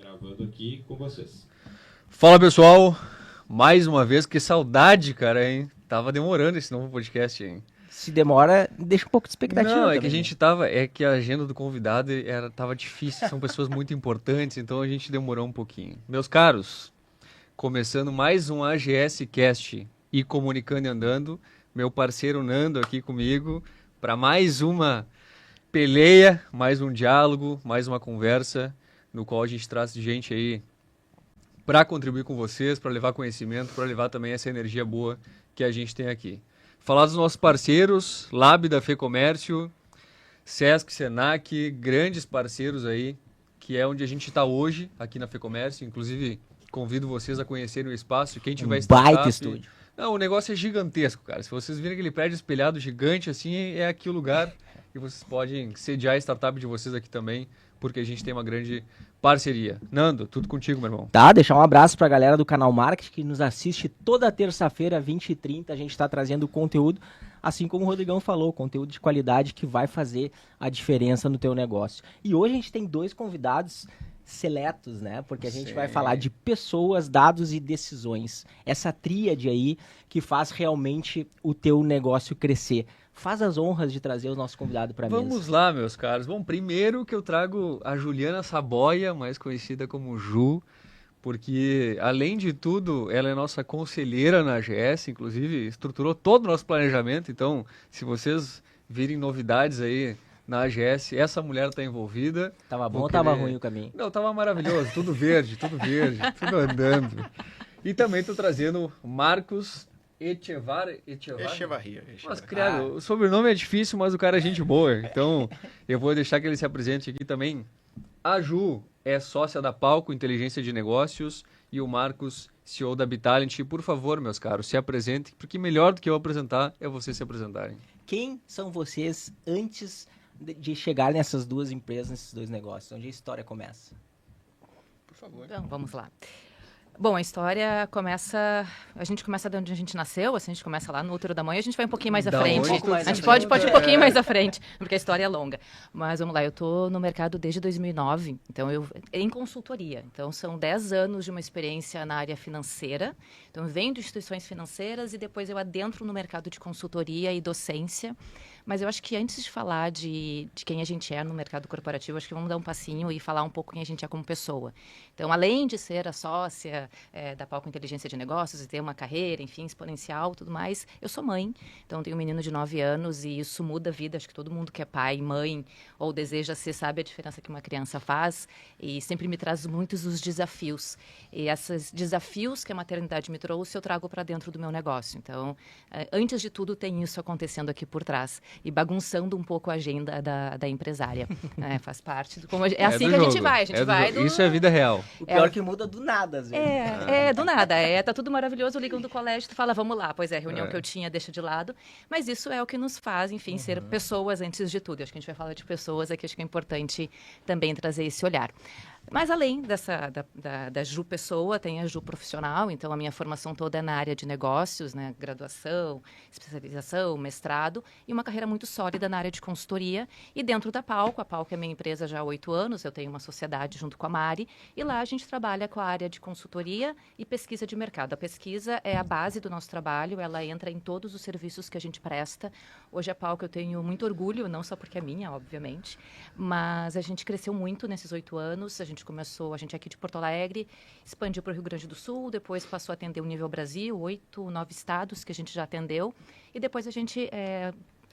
Gravando aqui com vocês. Fala, pessoal. Mais uma vez, que saudade, cara, hein? Tava demorando esse novo podcast, hein? Se demora, deixa um pouco de expectativa. Não, é também, que a gente tava... É que a agenda do convidado tava difícil. São pessoas muito importantes, então a gente demorou um pouquinho. Meus caros, começando mais um AGS Cast e Comunicando e Andando. Meu parceiro Nando aqui comigo para mais uma peleia, mais um diálogo, mais uma conversa, no qual a gente traz gente aí para contribuir com vocês, para levar conhecimento, para levar também essa energia boa que a gente tem aqui. Falar dos nossos parceiros, Lab da FEComércio, Sesc, Senac, grandes parceiros aí, que é onde a gente está hoje, aqui na FEComércio. Inclusive, convido vocês a conhecerem o espaço. Quem tiver startup... Baita estúdio. Não, o negócio é gigantesco, cara. Se vocês virem aquele prédio espelhado gigante, assim, é aqui o lugar. E vocês podem sediar a startup de vocês aqui também, porque a gente tem uma grande parceria. Nando, tudo contigo, meu irmão. Tá, deixar um abraço pra galera do canal Marketing, que nos assiste toda terça-feira, 20h30. A gente tá trazendo conteúdo, assim como o Rodrigão falou, conteúdo de qualidade que vai fazer a diferença no teu negócio. E hoje a gente tem dois convidados seletos, né? Porque a gente vai falar de pessoas, dados e decisões. Essa tríade aí que faz realmente o teu negócio crescer. Faz as honras de trazer o nosso convidado para mesa. Vamos lá, meus caros. Bom, primeiro que eu trago a Juliana Saboia, mais conhecida como Ju, porque, além de tudo, ela é nossa conselheira na AGS, inclusive estruturou todo o nosso planejamento. Então, se vocês virem novidades aí na AGS, essa mulher está envolvida. Tava bom ou tava ruim o caminho? Não, tava maravilhoso, tudo verde, tudo andando. E também estou trazendo Marcos Echevarria. Mas, criado, o sobrenome é difícil, mas o cara é gente boa. Então, eu vou deixar que ele se apresente aqui também. A Ju é sócia da Palco Inteligência de Negócios e o Marcos, CEO da Bitalent. Por favor, meus caros, se apresentem, porque melhor do que eu apresentar é vocês se apresentarem. Quem são vocês antes de chegar nessas duas empresas, nesses dois negócios? Onde a história começa? Por favor. Então, vamos lá. Bom, a história começa... A gente começa de onde a gente nasceu, assim, a gente começa lá no útero da mãe, a gente vai um pouquinho mais à frente. A gente pode ir um pouquinho mais à frente, porque a história é longa. Mas vamos lá, eu estou no mercado desde 2009, então em consultoria. Então, são 10 anos de uma experiência na área financeira. Então, eu venho de instituições financeiras e depois eu adentro no mercado de consultoria e docência. Mas eu acho que antes de falar de quem a gente é no mercado corporativo, acho que vamos dar um passinho e falar um pouco quem a gente é como pessoa. Então, além de ser a sócia da Palco Inteligência de Negócios e ter uma carreira, enfim, exponencial, tudo mais, eu sou mãe. Então, tenho um menino de 9 anos e isso muda a vida. Acho que todo mundo que é pai, mãe ou deseja ser sabe a diferença que uma criança faz e sempre me traz muitos os desafios. E esses desafios que a maternidade me trouxe, eu trago para dentro do meu negócio. Então, antes de tudo, tem isso acontecendo aqui por trás e bagunçando um pouco a agenda da empresária. Faz parte. É assim que a gente vai. Isso é vida real. O pior é que muda do nada, às vezes. Do nada. Tá tudo maravilhoso, ligam do colégio, tu fala, vamos lá. Pois é, a reunião que eu tinha deixa de lado. Mas isso é o que nos faz, enfim, ser pessoas antes de tudo. Acho que a gente vai falar de pessoas aqui, acho que é importante também trazer esse olhar. Mas além da Ju pessoa, tem a Ju profissional, então a minha formação toda é na área de negócios, né? Graduação, especialização, mestrado, e uma carreira muito sólida na área de consultoria. E dentro da Palco, a Palco é minha empresa já há 8 anos, eu tenho uma sociedade junto com a Mari, e lá a gente trabalha com a área de consultoria e pesquisa de mercado. A pesquisa é a base do nosso trabalho, ela entra em todos os serviços que a gente presta. Hoje a Palco eu tenho muito orgulho, não só porque é minha, obviamente, mas a gente cresceu muito nesses 8 anos, a gente é aqui de Porto Alegre, expandiu para o Rio Grande do Sul, depois passou a atender o nível Brasil, 8, 9 estados que a gente já atendeu, e depois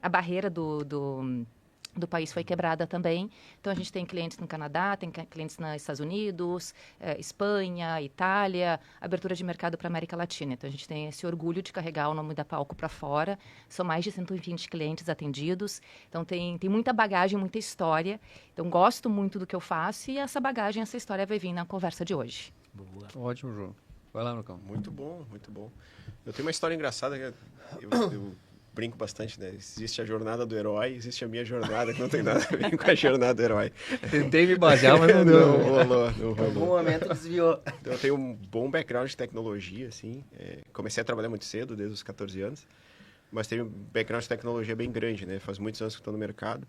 a barreira do país foi quebrada também. Então, a gente tem clientes no Canadá, tem clientes nos Estados Unidos, Espanha, Itália, abertura de mercado para a América Latina. Então, a gente tem esse orgulho de carregar o nome da Palco para fora. São mais de 120 clientes atendidos. Então, tem muita bagagem, muita história. Então, gosto muito do que eu faço e essa bagagem, essa história vai vir na conversa de hoje. Boa. Ótimo, João. Vai lá, Lucão. Muito bom, muito bom. Eu tenho uma história engraçada que eu brinco bastante, né? Existe a jornada do herói, existe a minha jornada, que não tem nada a ver com a jornada do herói. Tentei me basear, mas não deu. Não rolou. Em algum momento desviou. Então, eu tenho um bom background de tecnologia, assim. Comecei a trabalhar muito cedo, desde os 14 anos. Mas tenho um background de tecnologia bem grande, né? Faz muitos anos que estou no mercado.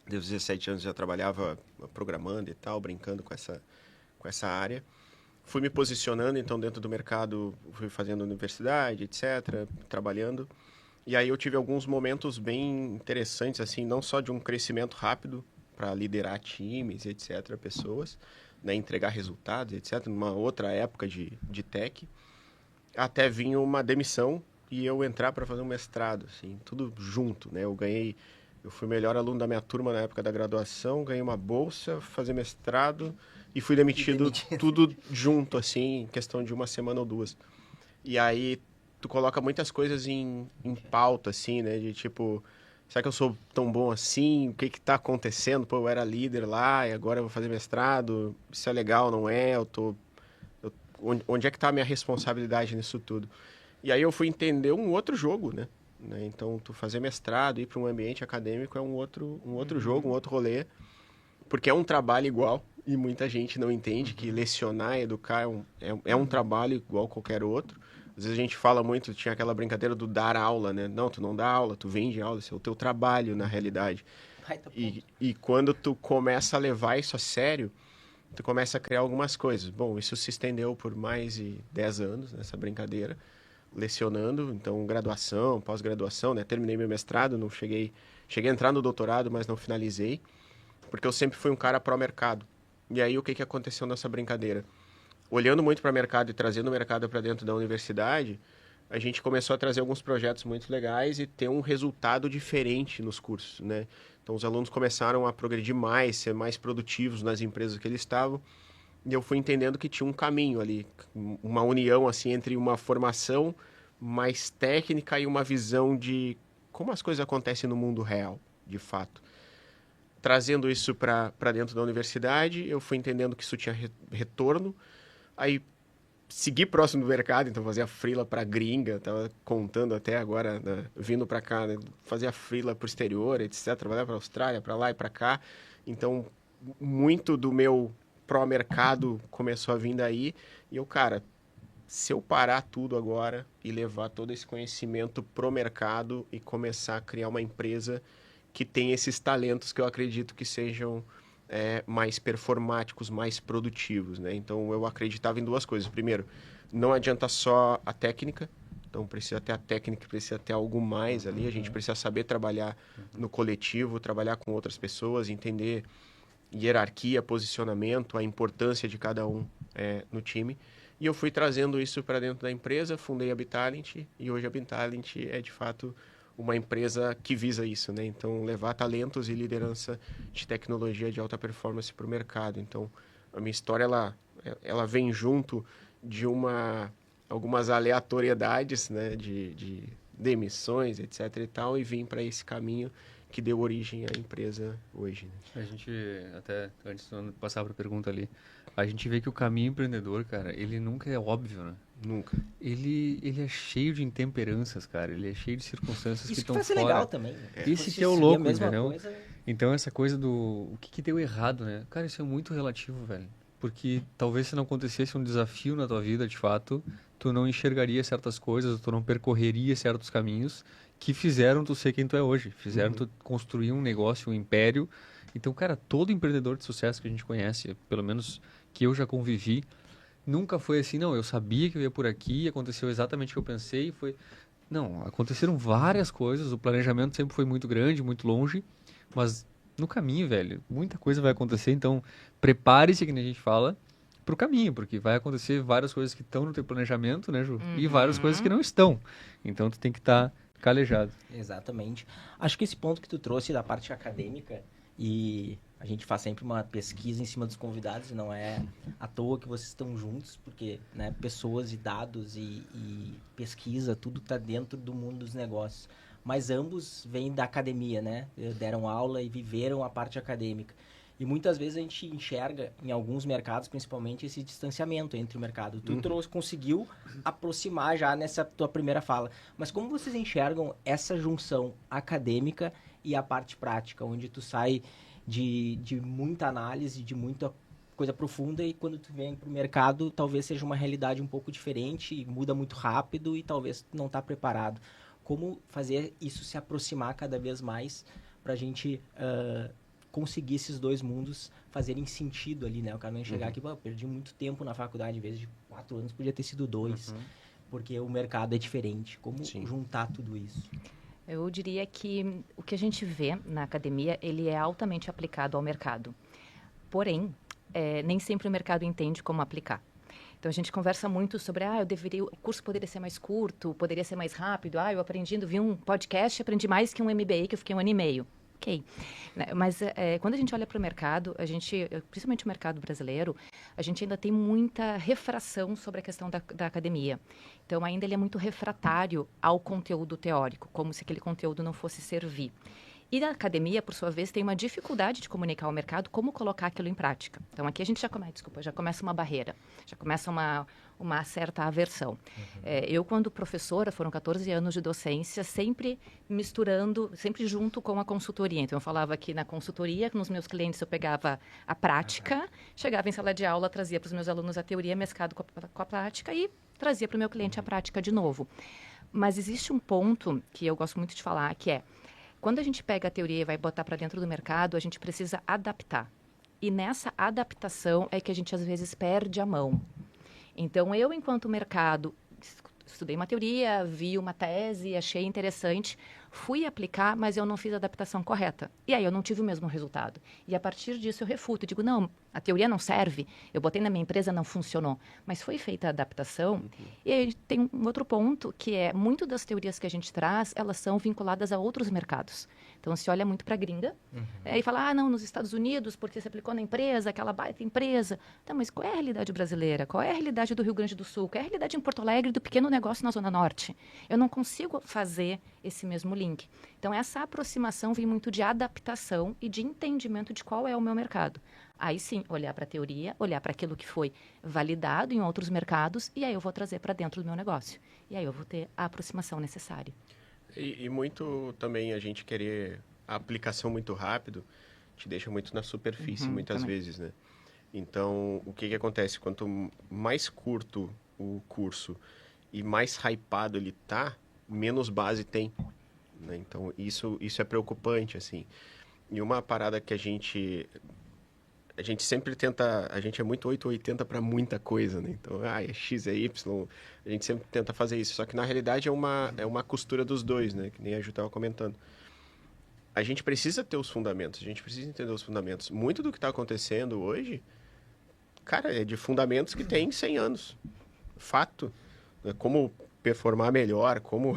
Desde os 17 anos já trabalhava programando e tal, brincando com com essa área. Fui me posicionando, então, dentro do mercado, fui fazendo universidade, etc., trabalhando. E aí eu tive alguns momentos bem interessantes, assim, não só de um crescimento rápido para liderar times, etc., pessoas, né, entregar resultados, etc., numa outra época de tech, até vir uma demissão e eu entrar para fazer um mestrado, assim, tudo junto, né? Eu fui o melhor aluno da minha turma na época da graduação, ganhei uma bolsa, fazer mestrado e fui demitido tudo junto, assim, em questão de uma semana ou duas. E aí tu coloca muitas coisas em pauta, assim, né? De tipo, será que eu sou tão bom assim? O que que tá acontecendo? Pô, eu era líder lá e agora eu vou fazer mestrado. Isso é legal, não é? Onde é que tá a minha responsabilidade nisso tudo? E aí eu fui entender um outro jogo, né? Então, tu fazer mestrado, ir para um ambiente acadêmico é um outro jogo, um outro rolê, porque é um trabalho igual e muita gente não entende que lecionar, educar é um trabalho igual qualquer outro. Às vezes a gente fala muito, tinha aquela brincadeira do dar aula, né? Não, tu não dá aula, tu vende aula, esse é o teu trabalho na realidade. E quando tu começa a levar isso a sério, tu começa a criar algumas coisas. Bom, isso se estendeu por mais de 10 anos, nessa brincadeira, lecionando, então graduação, pós-graduação, né? Terminei meu mestrado, não cheguei a entrar no doutorado, mas não finalizei, porque eu sempre fui um cara pró-mercado. E aí o que aconteceu nessa brincadeira? Olhando muito para o mercado e trazendo o mercado para dentro da universidade, a gente começou a trazer alguns projetos muito legais e ter um resultado diferente nos cursos, né? Então os alunos começaram a progredir mais, ser mais produtivos nas empresas que eles estavam, e eu fui entendendo que tinha um caminho ali, uma união assim entre uma formação mais técnica e uma visão de como as coisas acontecem no mundo real, de fato. Trazendo isso para dentro da universidade, eu fui entendendo que isso tinha retorno. Aí segui próximo do mercado, então fazia freela para gringa, estava contando até agora, né, vindo para cá, né, fazia freela para o exterior, etc. Trabalhava para a Austrália, para lá e para cá. Então, muito do meu pró-mercado começou a vir daí. E eu, cara, se eu parar tudo agora e levar todo esse conhecimento pro mercado e começar a criar uma empresa que tem esses talentos que eu acredito que sejam mais performáticos, mais produtivos, né? Então, eu acreditava em duas coisas. Primeiro, não adianta só a técnica. Então, precisa ter a técnica, precisa ter algo mais ali. A gente precisa saber trabalhar no coletivo, trabalhar com outras pessoas, entender hierarquia, posicionamento, a importância de cada um no time. E eu fui trazendo isso para dentro da empresa, fundei a Bitalent e hoje a Bitalent é, de fato, uma empresa que visa isso, né? Então, levar talentos e liderança de tecnologia de alta performance para o mercado. Então, a minha história, ela vem junto de algumas aleatoriedades, né? De demissões, etc. e tal, e vim para esse caminho que deu origem à empresa hoje. Né? A gente, até antes de passar para a pergunta ali, a gente vê que o caminho empreendedor, cara, ele nunca é óbvio, né? Nunca. Ele é cheio de intemperanças, cara. Ele é cheio de circunstâncias que estão fora. Isso que vai ser legal também. Né? Esse que é o louco, a entendeu? Coisa... Então, essa coisa do... O que deu errado, né? Cara, isso é muito relativo, velho. Porque talvez se não acontecesse um desafio na tua vida, de fato, tu não enxergaria certas coisas, tu não percorreria certos caminhos que fizeram tu ser quem tu é hoje. Fizeram tu construir um negócio, um império. Então, cara, todo empreendedor de sucesso que a gente conhece, pelo menos que eu já convivi, nunca foi assim, não, eu sabia que eu ia por aqui, aconteceu exatamente o que eu pensei, foi... Não, aconteceram várias coisas, o planejamento sempre foi muito grande, muito longe, mas no caminho, velho, muita coisa vai acontecer, então prepare-se, que nem a gente fala, pro caminho, porque vai acontecer várias coisas que estão no teu planejamento, né, Ju? E várias coisas que não estão. Então tu tem que estar calejado. Exatamente. Acho que esse ponto que tu trouxe da parte acadêmica, e a gente faz sempre uma pesquisa em cima dos convidados, e não é à toa que vocês estão juntos, porque né, pessoas e dados e pesquisa, tudo está dentro do mundo dos negócios. Mas ambos vêm da academia, né? Deram aula e viveram a parte acadêmica. E muitas vezes a gente enxerga, em alguns mercados, principalmente, esse distanciamento entre o mercado. Tu conseguiu aproximar já nessa tua primeira fala. Mas como vocês enxergam essa junção acadêmica e a parte prática, onde tu sai de muita análise, de muita coisa profunda, e quando tu vem para o mercado, talvez seja uma realidade um pouco diferente, muda muito rápido e talvez tu não está preparado. Como fazer isso se aproximar cada vez mais para a gente conseguir esses dois mundos fazerem sentido ali, né? O cara não enxergar aqui, pô, perdi muito tempo na faculdade, em vez de 4 anos, podia ter sido 2, porque o mercado é diferente. Como juntar tudo isso? Eu diria que o que a gente vê na academia, ele é altamente aplicado ao mercado. Porém, nem sempre o mercado entende como aplicar. Então, a gente conversa muito sobre, o curso poderia ser mais curto, poderia ser mais rápido. Eu aprendi, vi um podcast, aprendi mais que um MBA, que eu fiquei 1 ano e meio. Ok. Mas quando a gente olha para o mercado, principalmente o mercado brasileiro, a gente ainda tem muita refração sobre a questão da academia. Então, ainda ele é muito refratário ao conteúdo teórico, como se aquele conteúdo não fosse servir. E a academia, por sua vez, tem uma dificuldade de comunicar ao mercado como colocar aquilo em prática. Então, aqui a gente já começa uma barreira, já começa uma certa aversão. Eu, quando professora, foram 14 anos de docência, sempre misturando, sempre junto com a consultoria. Então, eu falava que na consultoria, nos meus clientes, eu pegava a prática, chegava em sala de aula, trazia para os meus alunos a teoria mesclado com a prática e trazia para o meu cliente a prática de novo. Mas existe um ponto que eu gosto muito de falar, que é, quando a gente pega a teoria e vai botar para dentro do mercado, a gente precisa adaptar. E nessa adaptação é que a gente, às vezes, perde a mão. Então, eu, enquanto mercado, estudei uma teoria, vi uma tese, achei interessante, fui aplicar, mas eu não fiz a adaptação correta. E aí eu não tive o mesmo resultado. E a partir disso eu refuto, digo, não, a teoria não serve, eu botei na minha empresa, não funcionou. Mas foi feita a adaptação. E aí tem um outro ponto, que é, muito das teorias que a gente traz, elas são vinculadas a outros mercados. Então, se olha muito para a gringa, e fala, não, nos Estados Unidos, porque se aplicou na empresa, aquela baita empresa. Então, mas qual é a realidade brasileira? Qual é a realidade do Rio Grande do Sul? Qual é a realidade em Porto Alegre do pequeno negócio na Zona Norte? Eu não consigo fazer esse mesmo link. Então, essa aproximação vem muito de adaptação e de entendimento de qual é o meu mercado. Aí sim, olhar para a teoria, olhar para aquilo que foi validado em outros mercados, e aí eu vou trazer para dentro do meu negócio. E aí eu vou ter a aproximação necessária. E muito também a gente querer a aplicação muito rápido te deixa muito na superfície, muitas também. vezes, né? Então, o que acontece? Quanto mais curto o curso e mais hypado ele tá, menos base tem, né? Então, isso é preocupante, assim. E uma parada que a gente sempre tenta, a gente é muito 880 para muita coisa, né? Então, é X, é Y, a gente sempre tenta fazer isso. Só que, na realidade, é uma costura dos dois, né? Que nem a Ju estava comentando. A gente precisa ter os fundamentos, a gente precisa entender os fundamentos. Muito do que está acontecendo hoje, cara, é de fundamentos que tem 100 anos. Fato. Como performar melhor, como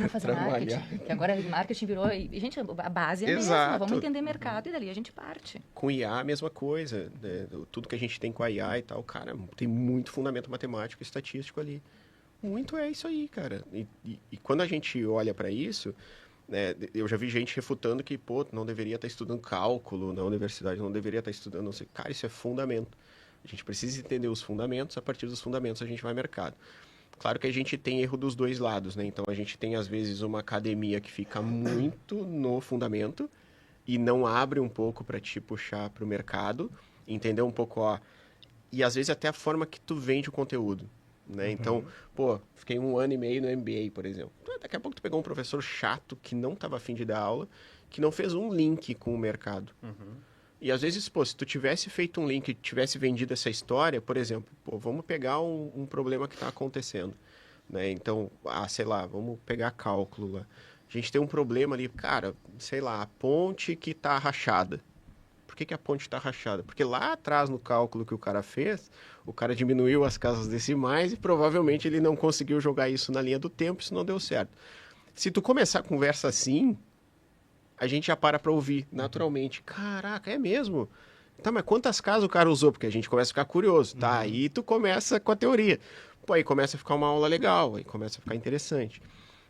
fazer trabalhar. marketing. Que agora marketing virou... E, gente, a base é a Exato. mesma. Vamos entender mercado e dali a gente parte. Com IA, a mesma coisa. Né? Tudo que a gente tem com a IA e tal, cara, tem muito fundamento matemático e estatístico ali. Muito é isso aí, cara. E quando a gente olha para isso, né, eu já vi gente refutando que, não deveria estar estudando cálculo na universidade, não deveria estar estudando, não sei. Cara, isso é fundamento. A gente precisa entender os fundamentos, a partir dos fundamentos a gente vai ao mercado. Claro que a gente tem erro dos dois lados, né? Então, a gente tem, às vezes, uma academia que fica muito no fundamento e não abre um pouco para te puxar para o mercado, entender um pouco, e às vezes até a forma que tu vende o conteúdo, né? Então, fiquei 1 ano e meio no MBA, por exemplo. Daqui a pouco tu pegou um professor chato que não estava afim de dar aula, que não fez um link com o mercado. E às vezes, se tu tivesse feito um link, tivesse vendido essa história, por exemplo, vamos pegar um problema que está acontecendo, né? Então, sei lá, vamos pegar cálculo lá. A gente tem um problema ali, cara, sei lá, a ponte que está rachada. Por que a ponte está rachada? Porque lá atrás, no cálculo que o cara fez, o cara diminuiu as casas decimais e provavelmente ele não conseguiu jogar isso na linha do tempo, isso não deu certo. Se tu começar a conversa assim, a gente já para ouvir naturalmente. Caraca, é mesmo? Tá, mas quantas casas o cara usou? Porque a gente começa a ficar curioso, tá? Aí tu começa com a teoria. Aí começa a ficar uma aula legal, aí começa a ficar interessante.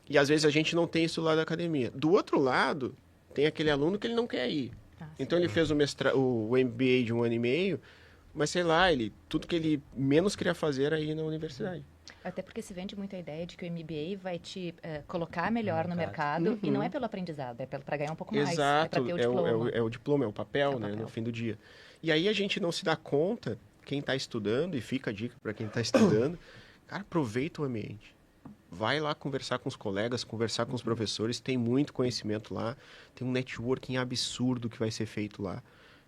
E às vezes a gente não tem isso lá da academia. Do outro lado, tem aquele aluno que ele não quer ir. Então ele fez o MBA de 1 ano e meio, mas sei lá, tudo que ele menos queria fazer era ir na universidade. Até porque se vende muito a ideia de que o MBA vai te colocar melhor no mercado, e não é pelo aprendizado, é para ganhar um pouco mais. Exato, é para ter o diploma. É o diploma, é o papel, né, no fim do dia. E aí a gente não se dá conta, quem está estudando, e fica a dica para quem está estudando, cara, aproveita o ambiente. vai lá conversar com os colegas, conversar com os professores, tem muito conhecimento lá, tem um networking absurdo que vai ser feito lá.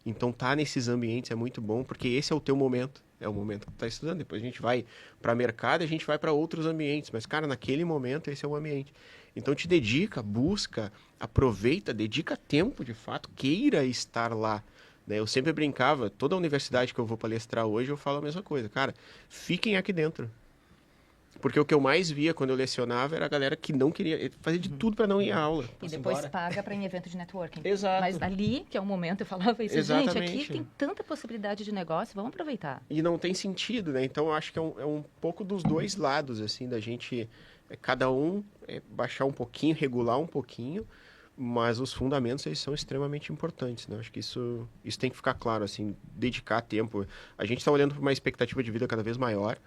Então, tá nesses ambientes é muito bom, porque esse é o teu momento, é o momento que tu tá estudando. Depois a gente vai para mercado, a gente vai para outros ambientes, mas, cara, naquele momento esse é o ambiente. Então, te dedica, busca, aproveita, dedica tempo, de fato, queira estar lá. Né? Eu sempre brincava, toda a universidade que eu vou palestrar hoje, eu falo a mesma coisa. Cara, fiquem aqui dentro. Porque o que eu mais via quando eu lecionava era a galera que não queria, fazia de tudo para não ir à aula. E depois paga para ir em evento de networking. Exato. Mas ali, que é o momento, eu falava isso. Exatamente. Gente, aqui tem tanta possibilidade de negócio, vamos aproveitar. E não tem sentido, né? Então, eu acho que é um pouco dos dois lados, assim, da gente, cada um baixar um pouquinho, regular um pouquinho, mas os fundamentos, eles são extremamente importantes, né? Acho que isso tem que ficar claro, assim, dedicar tempo. A gente está olhando para uma expectativa de vida cada vez maior,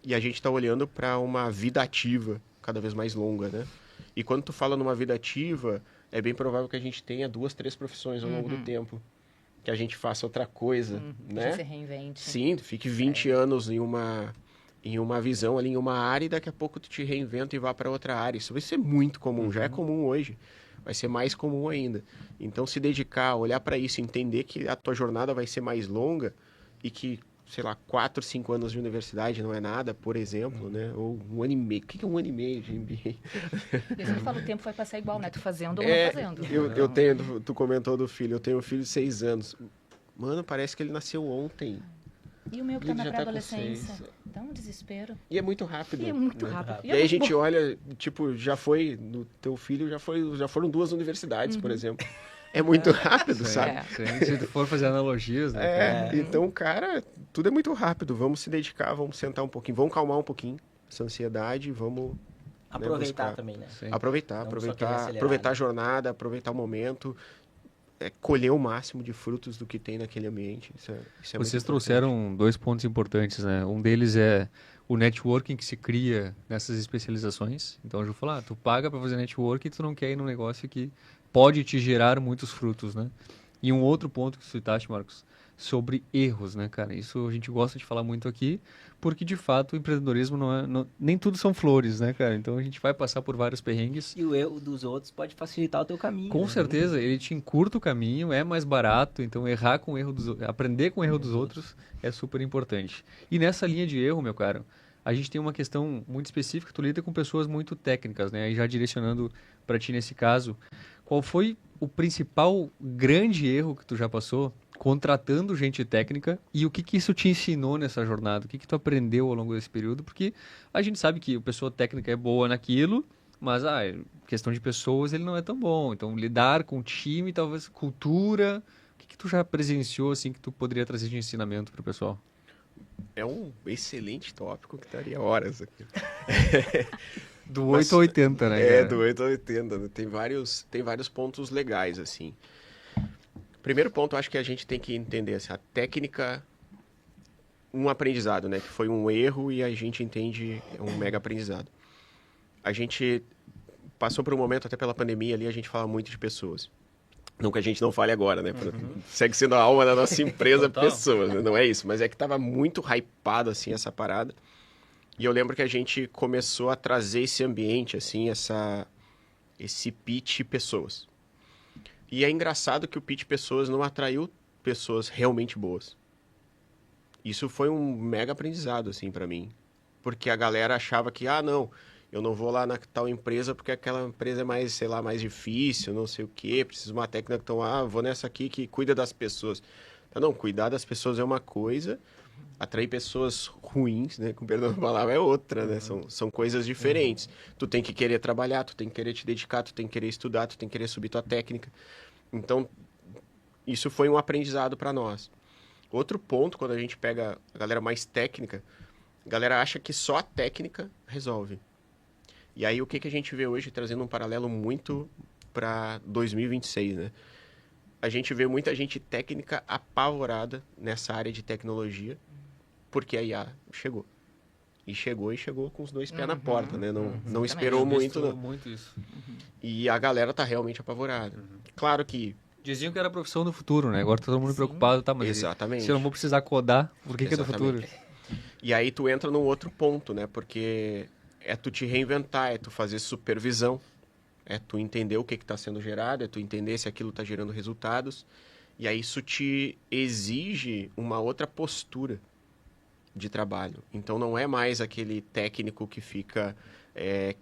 e a gente está olhando para uma vida ativa cada vez mais longa, né? E quando tu fala numa vida ativa, é bem provável que a gente tenha 2, 3 profissões ao longo do tempo. Que a gente faça outra coisa, né? Que se reinvente. Sim, tu fique 20 anos em uma visão ali, em uma área, e daqui a pouco tu te reinventa e vá para outra área. Isso vai ser muito comum, já é comum hoje. Vai ser mais comum ainda. Então, se dedicar, olhar para isso, entender que a tua jornada vai ser mais longa e que, sei lá, 4, 5 anos de universidade não é nada, por exemplo, né? Ou 1 ano e meio. O que é 1 ano e meio de MBA? Eu sempre falo, o tempo vai passar igual, né? Tu fazendo ou não fazendo. Eu tenho, tu comentou do filho, eu tenho um filho de 6 anos. Mano, parece que ele nasceu ontem. E o meu que Ele tá na já tá com pré-adolescência. 6. Dá um desespero. E é muito rápido. E é muito né? rápido. E aí a gente olha, tipo, já foi, no teu filho já foram 2 universidades, por exemplo. É muito rápido, sabe? Se tu for fazer analogias, né? Então, cara, tudo é muito rápido. Vamos se dedicar, vamos sentar um pouquinho, vamos calmar um pouquinho essa ansiedade, vamos Aproveitar buscar. também, né? Sim. Aproveitar acelerar, aproveitar né? a jornada, aproveitar o momento, colher o máximo de frutos do que tem naquele ambiente. Isso é muito Vocês importante. trouxeram 2 pontos importantes, né? Um deles é o networking que se cria nessas especializações. Então, eu vou falar, tu paga para fazer networking e tu não quer ir num negócio que pode te gerar muitos frutos, né? E um outro ponto que tu citaste, Marcos, sobre erros, né, cara? Isso a gente gosta de falar muito aqui, porque de fato o empreendedorismo nem tudo são flores, né, cara? Então a gente vai passar por vários perrengues. E o erro dos outros pode facilitar o teu caminho. Com né? certeza, ele te encurta o caminho, é mais barato, então aprender com o erro dos outros é super importante. E nessa linha de erro, meu caro, a gente tem uma questão muito específica, tu lida com pessoas muito técnicas, né? E já direcionando para ti nesse caso, qual foi o principal grande erro que tu já passou contratando gente técnica e o que isso te ensinou nessa jornada? O que tu aprendeu ao longo desse período? Porque a gente sabe que a pessoa técnica é boa naquilo, mas questão de pessoas ele não é tão bom. Então, lidar com time, talvez cultura, o que tu já presenciou assim que tu poderia trazer de ensinamento para o pessoal? É um excelente tópico que daria horas aqui. Do 8 ao 80, né? cara? Do 8 ao 80. Né? Tem vários pontos legais, assim. Primeiro ponto, acho que a gente tem que entender assim, a técnica, um aprendizado, né? Que foi um erro e a gente entende um mega aprendizado. A gente passou por um momento, até pela pandemia ali, a gente fala muito de pessoas. Não que a gente não fale agora, né? Segue sendo a alma da nossa empresa, pessoas, né? Não é isso, mas é que tava muito hypado, assim, essa parada. E eu lembro que a gente começou a trazer esse ambiente, assim, esse pitch pessoas. E é engraçado que o pitch pessoas não atraiu pessoas realmente boas. Isso foi um mega aprendizado, assim, pra mim. Porque a galera achava que, não, eu não vou lá na tal empresa porque aquela empresa é mais, sei lá, mais difícil, não sei o quê, preciso de uma técnica, então, vou nessa aqui que cuida das pessoas. Não, cuidar das pessoas é uma coisa, atrair pessoas ruins, né, com perdão da palavra, é outra, né, são coisas diferentes. Tu tem que querer trabalhar, tu tem que querer te dedicar, tu tem que querer estudar, tu tem que querer subir tua técnica. Então, isso foi um aprendizado para nós. Outro ponto, quando a gente pega a galera mais técnica, a galera acha que só a técnica resolve. E aí, o que a gente vê hoje, trazendo um paralelo muito para 2026, né? A gente vê muita gente técnica apavorada nessa área de tecnologia, porque a IA chegou. E chegou com os 2 pés na porta, né? Não esperou muito, não. Muito isso. E a galera tá realmente apavorada. Claro que... Diziam que era a profissão do futuro, né? Agora tá todo mundo preocupado, tá? Mas exatamente. se eu não vou precisar codar, por que é do futuro? E aí tu entra num outro ponto, né? Porque é tu te reinventar, é tu fazer supervisão, é tu entender o que está sendo gerado, é tu entender se aquilo está gerando resultados. E aí isso te exige uma outra postura de trabalho. Então não é mais aquele técnico que fica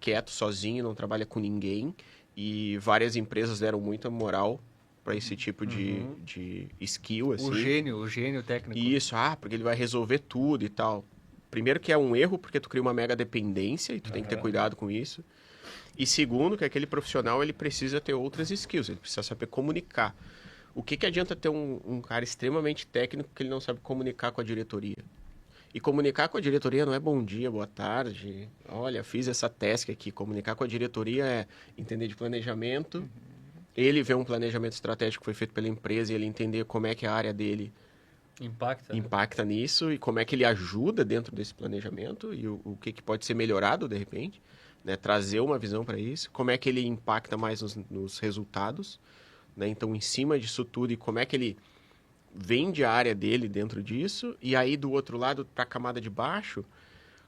quieto, sozinho, não trabalha com ninguém. E várias empresas deram muita moral para esse tipo de skill, assim. O gênio técnico. Isso, porque ele vai resolver tudo e tal. Primeiro que é um erro, porque tu cria uma mega dependência e tu tem que ter cuidado com isso. E segundo, que aquele profissional ele precisa ter outras skills, ele precisa saber comunicar. O que adianta ter um cara extremamente técnico que ele não sabe comunicar com a diretoria? E comunicar com a diretoria não é bom dia, boa tarde, olha, fiz essa task aqui. Comunicar com a diretoria é entender de planejamento, ele vê um planejamento estratégico que foi feito pela empresa e ele entender como é que a área dele impacta nisso e como é que ele ajuda dentro desse planejamento e o que pode ser melhorado de repente, né? Trazer uma visão para isso, como é que ele impacta mais nos resultados, né? Então, em cima disso tudo e como é que ele vende a área dele dentro disso e aí do outro lado, para a camada de baixo,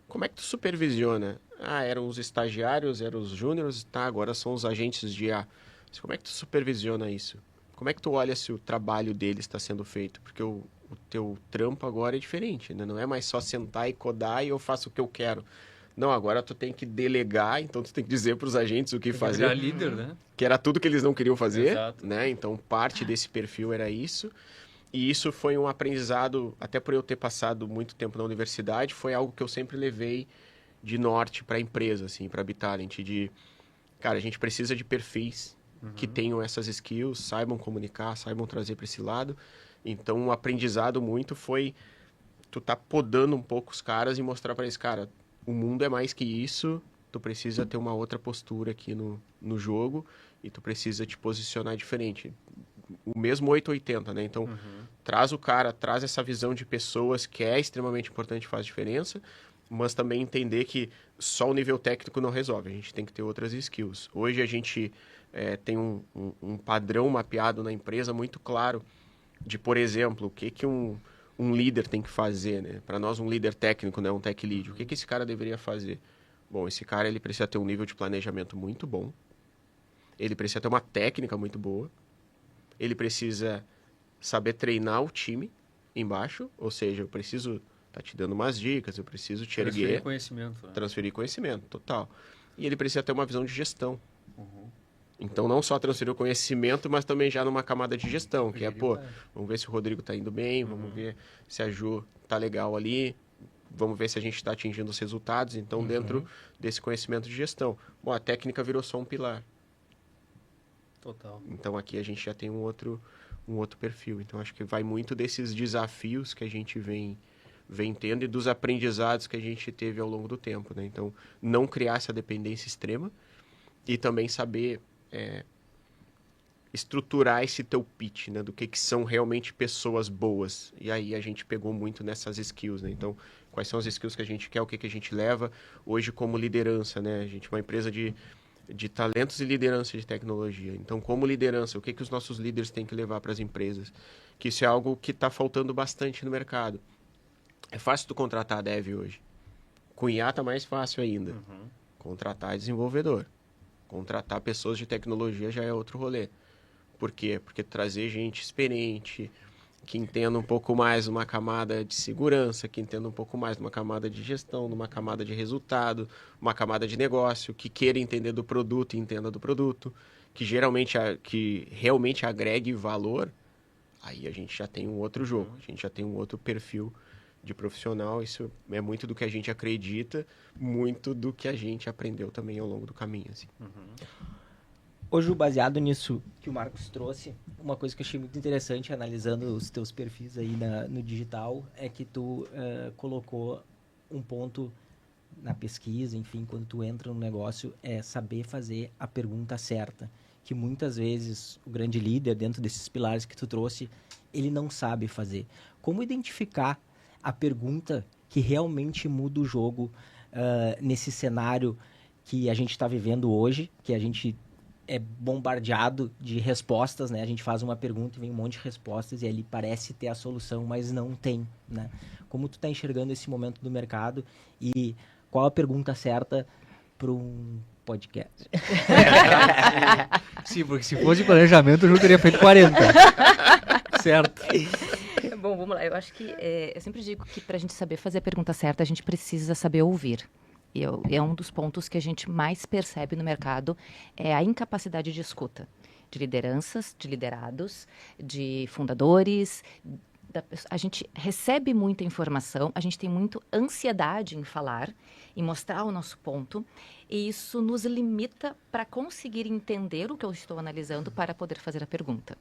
como é que tu supervisiona? Eram os estagiários, eram os júniores, agora são os agentes de A. Mas como é que tu supervisiona isso? Como é que tu olha se o trabalho deles está sendo feito? Porque o teu trampo agora é diferente, né? Não é mais só sentar e codar e eu faço o que eu quero. Não, agora tu tem que delegar, então tu tem que dizer para os agentes o que fazer. Virar líder, né? Que era tudo que eles não queriam fazer, Exato. né? Então parte desse perfil era isso. E isso foi um aprendizado, até por eu ter passado muito tempo na universidade, foi algo que eu sempre levei de norte para a empresa, assim, para a Bitalent, cara, a gente precisa de perfis que tenham essas skills, saibam comunicar, saibam trazer para esse lado. Então, um aprendizado muito foi tu tá podando um pouco os caras e mostrar para eles, cara, o mundo é mais que isso, tu precisa ter uma outra postura aqui no jogo e tu precisa te posicionar diferente. O mesmo 880, né? Então, traz o cara, traz essa visão de pessoas que é extremamente importante, faz diferença, mas também entender que só o nível técnico não resolve, a gente tem que ter outras skills. Hoje a gente tem um padrão mapeado na empresa muito claro de, por exemplo, o que um líder tem que fazer, né? Para nós, um líder técnico, né? Um tech lead, o que esse cara deveria fazer? Bom, esse cara ele precisa ter um nível de planejamento muito bom, ele precisa ter uma técnica muito boa, ele precisa saber treinar o time embaixo, ou seja, eu preciso estar te dando umas dicas, eu preciso te erguer. Conhecimento. Né? Transferir conhecimento, total. E ele precisa ter uma visão de gestão. Então, não só transferir o conhecimento, mas também já numa camada de gestão, que vamos ver se o Rodrigo está indo bem, vamos ver se a Ju está legal ali, vamos ver se a gente está atingindo os resultados. Então, dentro desse conhecimento de gestão. Bom, a técnica virou só um pilar. Total. Então, aqui a gente já tem um outro perfil. Então, acho que vai muito desses desafios que a gente vem tendo e dos aprendizados que a gente teve ao longo do tempo, né? Então, não criar essa dependência extrema e também saber estruturar esse teu pitch, né? Do que são realmente pessoas boas. E aí a gente pegou muito nessas skills, né? Então, quais são as skills que a gente quer, o que a gente leva hoje como liderança, né? A gente é uma empresa de talentos e liderança de tecnologia. Então, como liderança, o que os nossos líderes têm que levar para as empresas? Que isso é algo que está faltando bastante no mercado. É fácil tu contratar dev hoje. Com IA tá mais fácil ainda. Contratar desenvolvedor. Contratar pessoas de tecnologia já é outro rolê. Por quê? Porque trazer gente experiente, que entenda um pouco mais uma camada de segurança, que entenda um pouco mais uma camada de gestão, numa camada de resultado, uma camada de negócio, que queira entender do produto e entenda do produto, que realmente agregue valor, aí a gente já tem um outro jogo, a gente já tem um outro perfil de profissional. Isso é muito do que a gente acredita, muito do que a gente aprendeu também ao longo do caminho, assim. Hoje, baseado nisso que o Marcos trouxe, uma coisa que eu achei muito interessante, analisando os teus perfis aí no digital, é que tu colocou um ponto na pesquisa, enfim, quando tu entra no negócio, é saber fazer a pergunta certa. Que muitas vezes o grande líder, dentro desses pilares que tu trouxe, ele não sabe fazer. Como identificar a pergunta que realmente muda o jogo nesse cenário que a gente está vivendo hoje, que a gente é bombardeado de respostas, né? A gente faz uma pergunta e vem um monte de respostas e ali parece ter a solução, mas não tem, né? Como tu está enxergando esse momento do mercado e qual a pergunta certa para um podcast. Sim, porque se fosse planejamento, o Ju teria feito 40. Certo. Bom, vamos lá. Eu acho que eu sempre digo que para a gente saber fazer a pergunta certa, a gente precisa saber ouvir. E é um dos pontos que a gente mais percebe no mercado, é a incapacidade de escuta. De lideranças, de liderados, de fundadores. A gente recebe muita informação, a gente tem muita ansiedade em falar, em mostrar o nosso ponto, e isso nos limita para conseguir entender o que eu estou analisando para poder fazer a pergunta.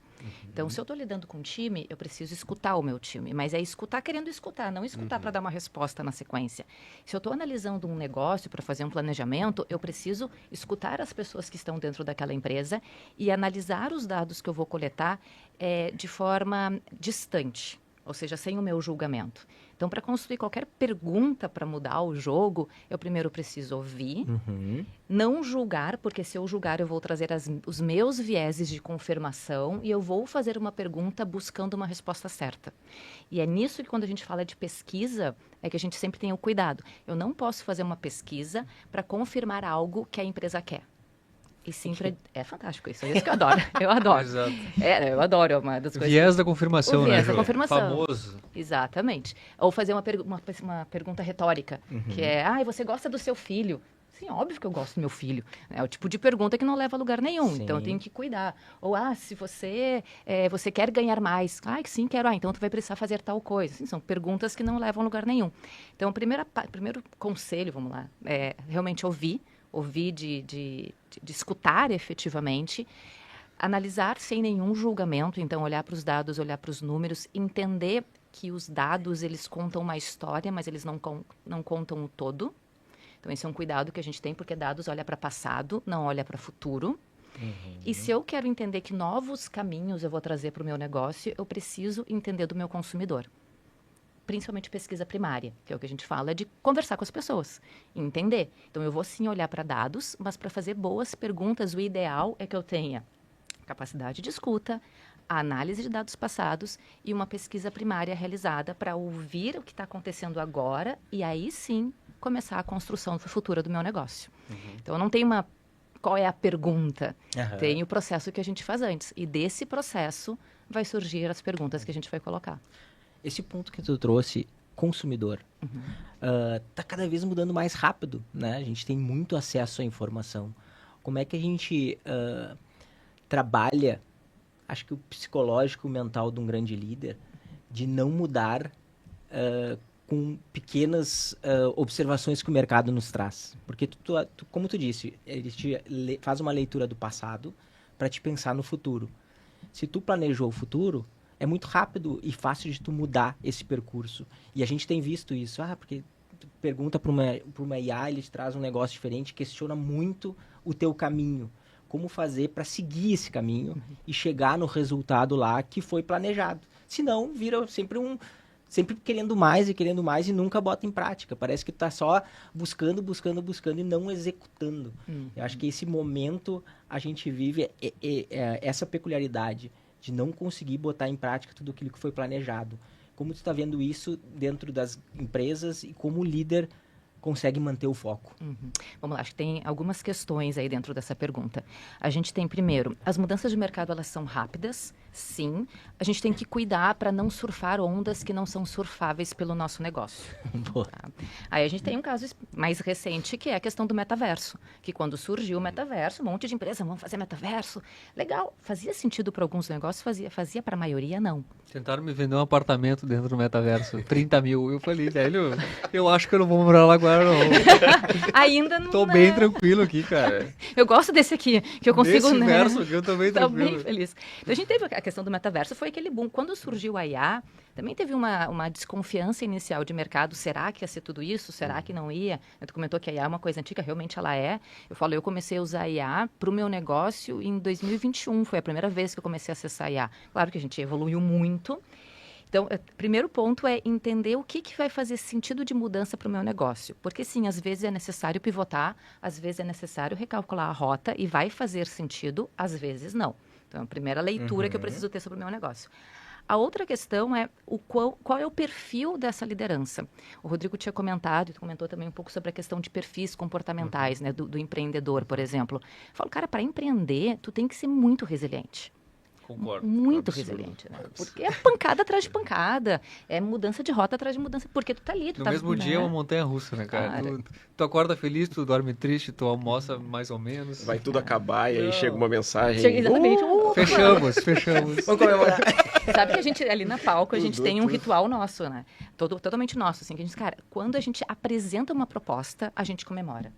Então, se eu estou lidando com um time, eu preciso escutar o meu time, mas é escutar querendo escutar, não escutar para dar uma resposta na sequência. Se eu estou analisando um negócio para fazer um planejamento, eu preciso escutar as pessoas que estão dentro daquela empresa e analisar os dados que eu vou coletar de forma distante. Ou seja, sem o meu julgamento. Então, para construir qualquer pergunta para mudar o jogo, eu primeiro preciso ouvir, não julgar, porque se eu julgar, eu vou trazer os meus vieses de confirmação e eu vou fazer uma pergunta buscando uma resposta certa. E é nisso que, quando a gente fala de pesquisa, é que a gente sempre tem o cuidado. Eu não posso fazer uma pesquisa para confirmar algo que a empresa quer. E sim, é fantástico isso. É isso que eu adoro. Eu adoro. Exato. Eu adoro. É uma das coisas. Viés da confirmação, O viés né, da Ju? confirmação. Famoso. Exatamente. Ou fazer uma pergunta retórica, que é, você gosta do seu filho? Sim, óbvio que eu gosto do meu filho. É o tipo de pergunta que não leva a lugar nenhum. Sim. Então, eu tenho que cuidar. Ou, se você quer ganhar mais. Sim, quero. Então, tu vai precisar fazer tal coisa. Sim, são perguntas que não levam a lugar nenhum. Então, o primeiro conselho, vamos lá, é realmente ouvir de escutar efetivamente, analisar sem nenhum julgamento, então olhar para os dados, olhar para os números, entender que os dados, eles contam uma história, mas eles não contam o todo. Então, esse é um cuidado que a gente tem, porque dados olha para passado, não olha para futuro. E se eu quero entender que novos caminhos eu vou trazer para o meu negócio, eu preciso entender do meu consumidor. Principalmente pesquisa primária, que é o que a gente fala, de conversar com as pessoas, entender. Então, eu vou sim olhar para dados, mas para fazer boas perguntas, o ideal é que eu tenha capacidade de escuta, a análise de dados passados e uma pesquisa primária realizada para ouvir o que está acontecendo agora e aí sim começar a construção futura do meu negócio. Então, não tem qual é a pergunta, tem o processo que a gente faz antes. E desse processo vai surgir as perguntas que a gente vai colocar. Esse ponto que tu trouxe, consumidor, tá cada vez mudando mais rápido, né? A gente tem muito acesso à informação. Como é que a gente trabalha, acho que o psicológico, o mental de um grande líder, de não mudar com pequenas observações que o mercado nos traz? Porque, como tu disse, ele faz uma leitura do passado para te pensar no futuro. Se tu planejou o futuro, é muito rápido e fácil de tu mudar esse percurso. E a gente tem visto isso. Porque tu pergunta para uma IA, ele te traz um negócio diferente, questiona muito o teu caminho. Como fazer para seguir esse caminho e chegar no resultado lá que foi planejado. Senão, vira sempre querendo mais e nunca bota em prática. Parece que tu tá só buscando e não executando. Eu acho que esse momento a gente vive essa peculiaridade de não conseguir botar em prática tudo aquilo que foi planejado. Como tu está vendo isso dentro das empresas e como o líder consegue manter o foco? Vamos lá, acho que tem algumas questões aí dentro dessa pergunta. A gente tem, primeiro, as mudanças de mercado, elas são rápidas, sim. A gente tem que cuidar para não surfar ondas que não são surfáveis pelo nosso negócio. Tá? Aí a gente tem um caso mais recente, que é a questão do metaverso. Que quando surgiu o metaverso, um monte de empresas vão fazer metaverso. Legal, fazia sentido para alguns negócios, fazia para a maioria, não. Tentaram me vender um apartamento dentro do metaverso, 30 mil. Eu falei, velho, eu acho que eu não vou morar lá agora, não. Ainda não. Tô bem tranquilo aqui, cara. Eu gosto desse aqui, que eu consigo... Desse verso aqui eu tô bem tranquilo. Tô bem feliz. Então, a gente teve a questão do metaverso, foi aquele boom. Quando surgiu a IA, também teve uma desconfiança inicial de mercado. Será que ia ser tudo isso? Será que não ia? Tu comentou que a IA é uma coisa antiga, realmente ela é. Eu comecei a usar a IA para o meu negócio em 2021. Foi a primeira vez que eu comecei a acessar a IA. Claro que a gente evoluiu muito. Então, o primeiro ponto é entender o que vai fazer sentido de mudança para o meu negócio. Porque, sim, às vezes é necessário pivotar, às vezes é necessário recalcular a rota e vai fazer sentido, às vezes não. Então, a primeira leitura que eu preciso ter sobre o meu negócio. A outra questão é qual é o perfil dessa liderança. O Rodrigo tinha comentado, e tu comentou também um pouco sobre a questão de perfis comportamentais, né, do empreendedor, por exemplo. Eu falo, cara, para empreender, tu tem que ser muito resiliente. Concordo. Muito Absurdo. resiliente, né? Porque é pancada atrás de pancada, é mudança de rota atrás de mudança, porque tu tá ali, tu No tá... mesmo dia é uma montanha-russa, né, cara? Tu acorda feliz, tu dorme triste, tu almoça mais ou menos. Vai tudo acabar e aí Não. chega uma mensagem. Chega exatamente. Fechamos. Vamos comemorar. Sabe que a gente, ali na palco, a gente tem um ritual nosso, né? Totalmente nosso, assim, que a gente, cara, quando a gente apresenta uma proposta, a gente comemora.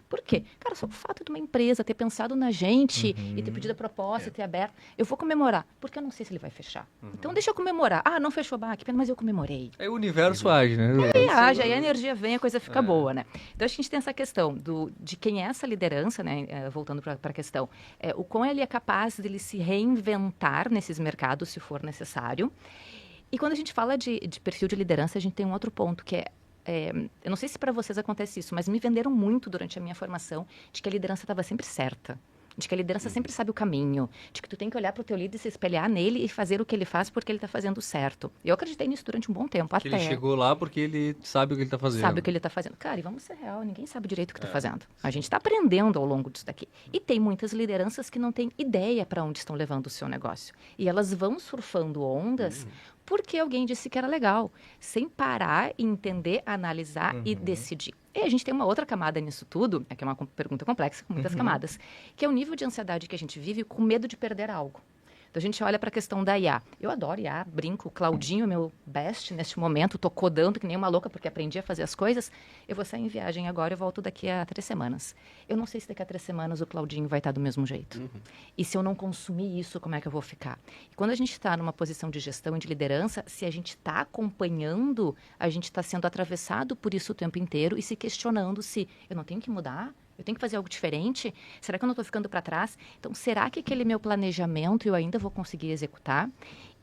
Por quê? Cara, só o fato de uma empresa ter pensado na gente e ter pedido a proposta, ter aberto, eu vou comemorar, porque eu não sei se ele vai fechar. Então deixa eu comemorar. Ah, não fechou, que pena, mas eu comemorei. Aí o universo age, né? Aí age, aí a energia vem, a coisa fica boa, né? Então, acho que a gente tem essa questão de quem é essa liderança, né? Voltando para a questão, o quão ele é capaz de ele se reinventar nesses mercados, se for necessário. E quando a gente fala de perfil de liderança, a gente tem um outro ponto que eu não sei se para vocês acontece isso, mas me venderam muito durante a minha formação de que a liderança estava sempre certa. De que a liderança sempre sabe o caminho, de que tu tem que olhar para o teu líder e se espelhar nele e fazer o que ele faz porque ele está fazendo certo. Eu acreditei nisso durante um bom tempo, Que até. ele chegou lá porque ele sabe o que ele tá fazendo. Sabe o que ele está fazendo. Cara, e vamos ser real, ninguém sabe direito o que está fazendo. A gente está aprendendo ao longo disso daqui. E tem muitas lideranças que não têm ideia para onde estão levando o seu negócio. E elas vão surfando ondas porque alguém disse que era legal, sem parar e entender, analisar e decidir. E a gente tem uma outra camada nisso tudo, que é uma pergunta complexa com muitas camadas, que é o nível de ansiedade que a gente vive com medo de perder algo. Então, a gente olha para a questão da IA. Eu adoro IA, brinco, Claudinho, meu best neste momento, estou codando que nem uma louca porque aprendi a fazer as coisas. Eu vou sair em viagem agora e volto daqui a 3 semanas. Eu não sei se daqui a 3 semanas o Claudinho vai estar do mesmo jeito. E se eu não consumir isso, como é que eu vou ficar? E quando a gente está numa posição de gestão e de liderança, se a gente está acompanhando, a gente está sendo atravessado por isso o tempo inteiro e se questionando se eu não tenho que mudar? Eu tenho que fazer algo diferente? Será que eu não estou ficando para trás? Então, será que aquele meu planejamento eu ainda vou conseguir executar?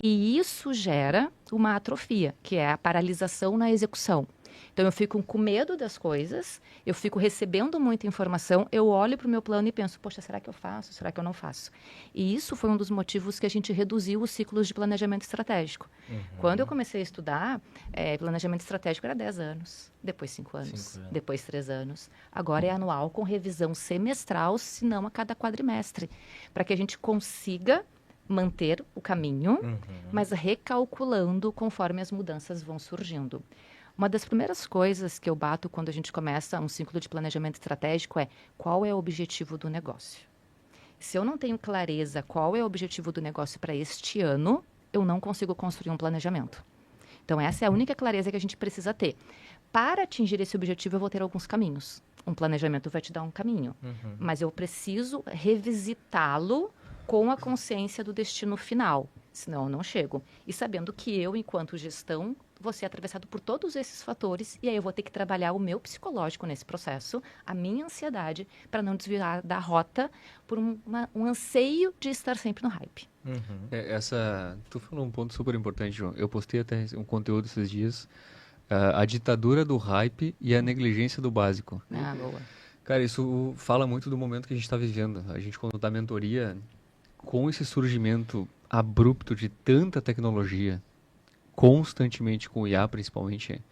E isso gera uma atrofia, que é a paralisação na execução. Então, eu fico com medo das coisas, eu fico recebendo muita informação, eu olho para o meu plano e penso, poxa, será que eu faço? Será que eu não faço? E isso foi um dos motivos que a gente reduziu os ciclos de planejamento estratégico. Quando eu comecei a estudar, planejamento estratégico era 10 anos, depois 5 anos, depois 3 anos. Agora é anual, com revisão semestral, se não a cada quadrimestre, para que a gente consiga manter o caminho, mas recalculando conforme as mudanças vão surgindo. Uma das primeiras coisas que eu bato quando a gente começa um ciclo de planejamento estratégico é qual é o objetivo do negócio. Se eu não tenho clareza qual é o objetivo do negócio para este ano, eu não consigo construir um planejamento. Então, essa é a única clareza que a gente precisa ter. Para atingir esse objetivo, eu vou ter alguns caminhos. Um planejamento vai te dar um caminho, mas eu preciso revisitá-lo com a consciência do destino final, senão eu não chego. E sabendo que eu, enquanto gestão, vou ser atravessado por todos esses fatores e aí eu vou ter que trabalhar o meu psicológico nesse processo, a minha ansiedade, para não desviar da rota por um anseio de estar sempre no hype. Tu falou um ponto super importante, João. Eu postei até um conteúdo esses dias, a ditadura do hype e a negligência do básico. Boa. Cara, isso fala muito do momento que a gente está vivendo. A gente, quando dá mentoria, com esse surgimento abrupto de tanta tecnologia, constantemente com o IA principalmente,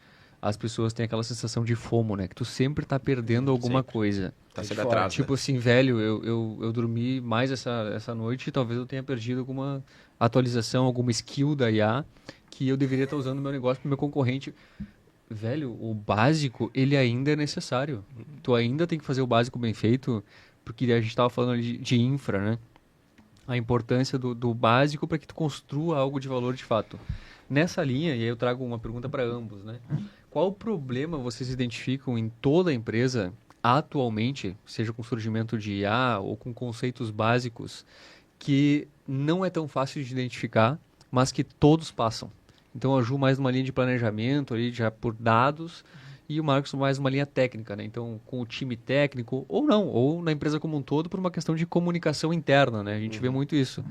as pessoas têm aquela sensação de FOMO, né? Que tu sempre tá perdendo alguma coisa. Tá sendo atrás. Tipo assim, velho, eu dormi mais essa noite e talvez eu tenha perdido alguma atualização, alguma skill da IA que eu deveria estar usando no meu negócio pro meu concorrente. Velho, o básico, ele ainda é necessário. Tu ainda tem que fazer o básico bem feito, porque a gente tava falando ali de infra, né? A importância do básico para que tu construa algo de valor de fato. Nessa linha, e aí eu trago uma pergunta para ambos, né? Qual problema vocês identificam em toda a empresa atualmente, seja com surgimento de IA ou com conceitos básicos, que não é tão fácil de identificar, mas que todos passam? Então, a Ju mais uma linha de planejamento, ali já por dados, e o Marcos mais uma linha técnica, né? Então, com o time técnico, ou não, ou na empresa como um todo, por uma questão de comunicação interna, né? A gente vê muito isso.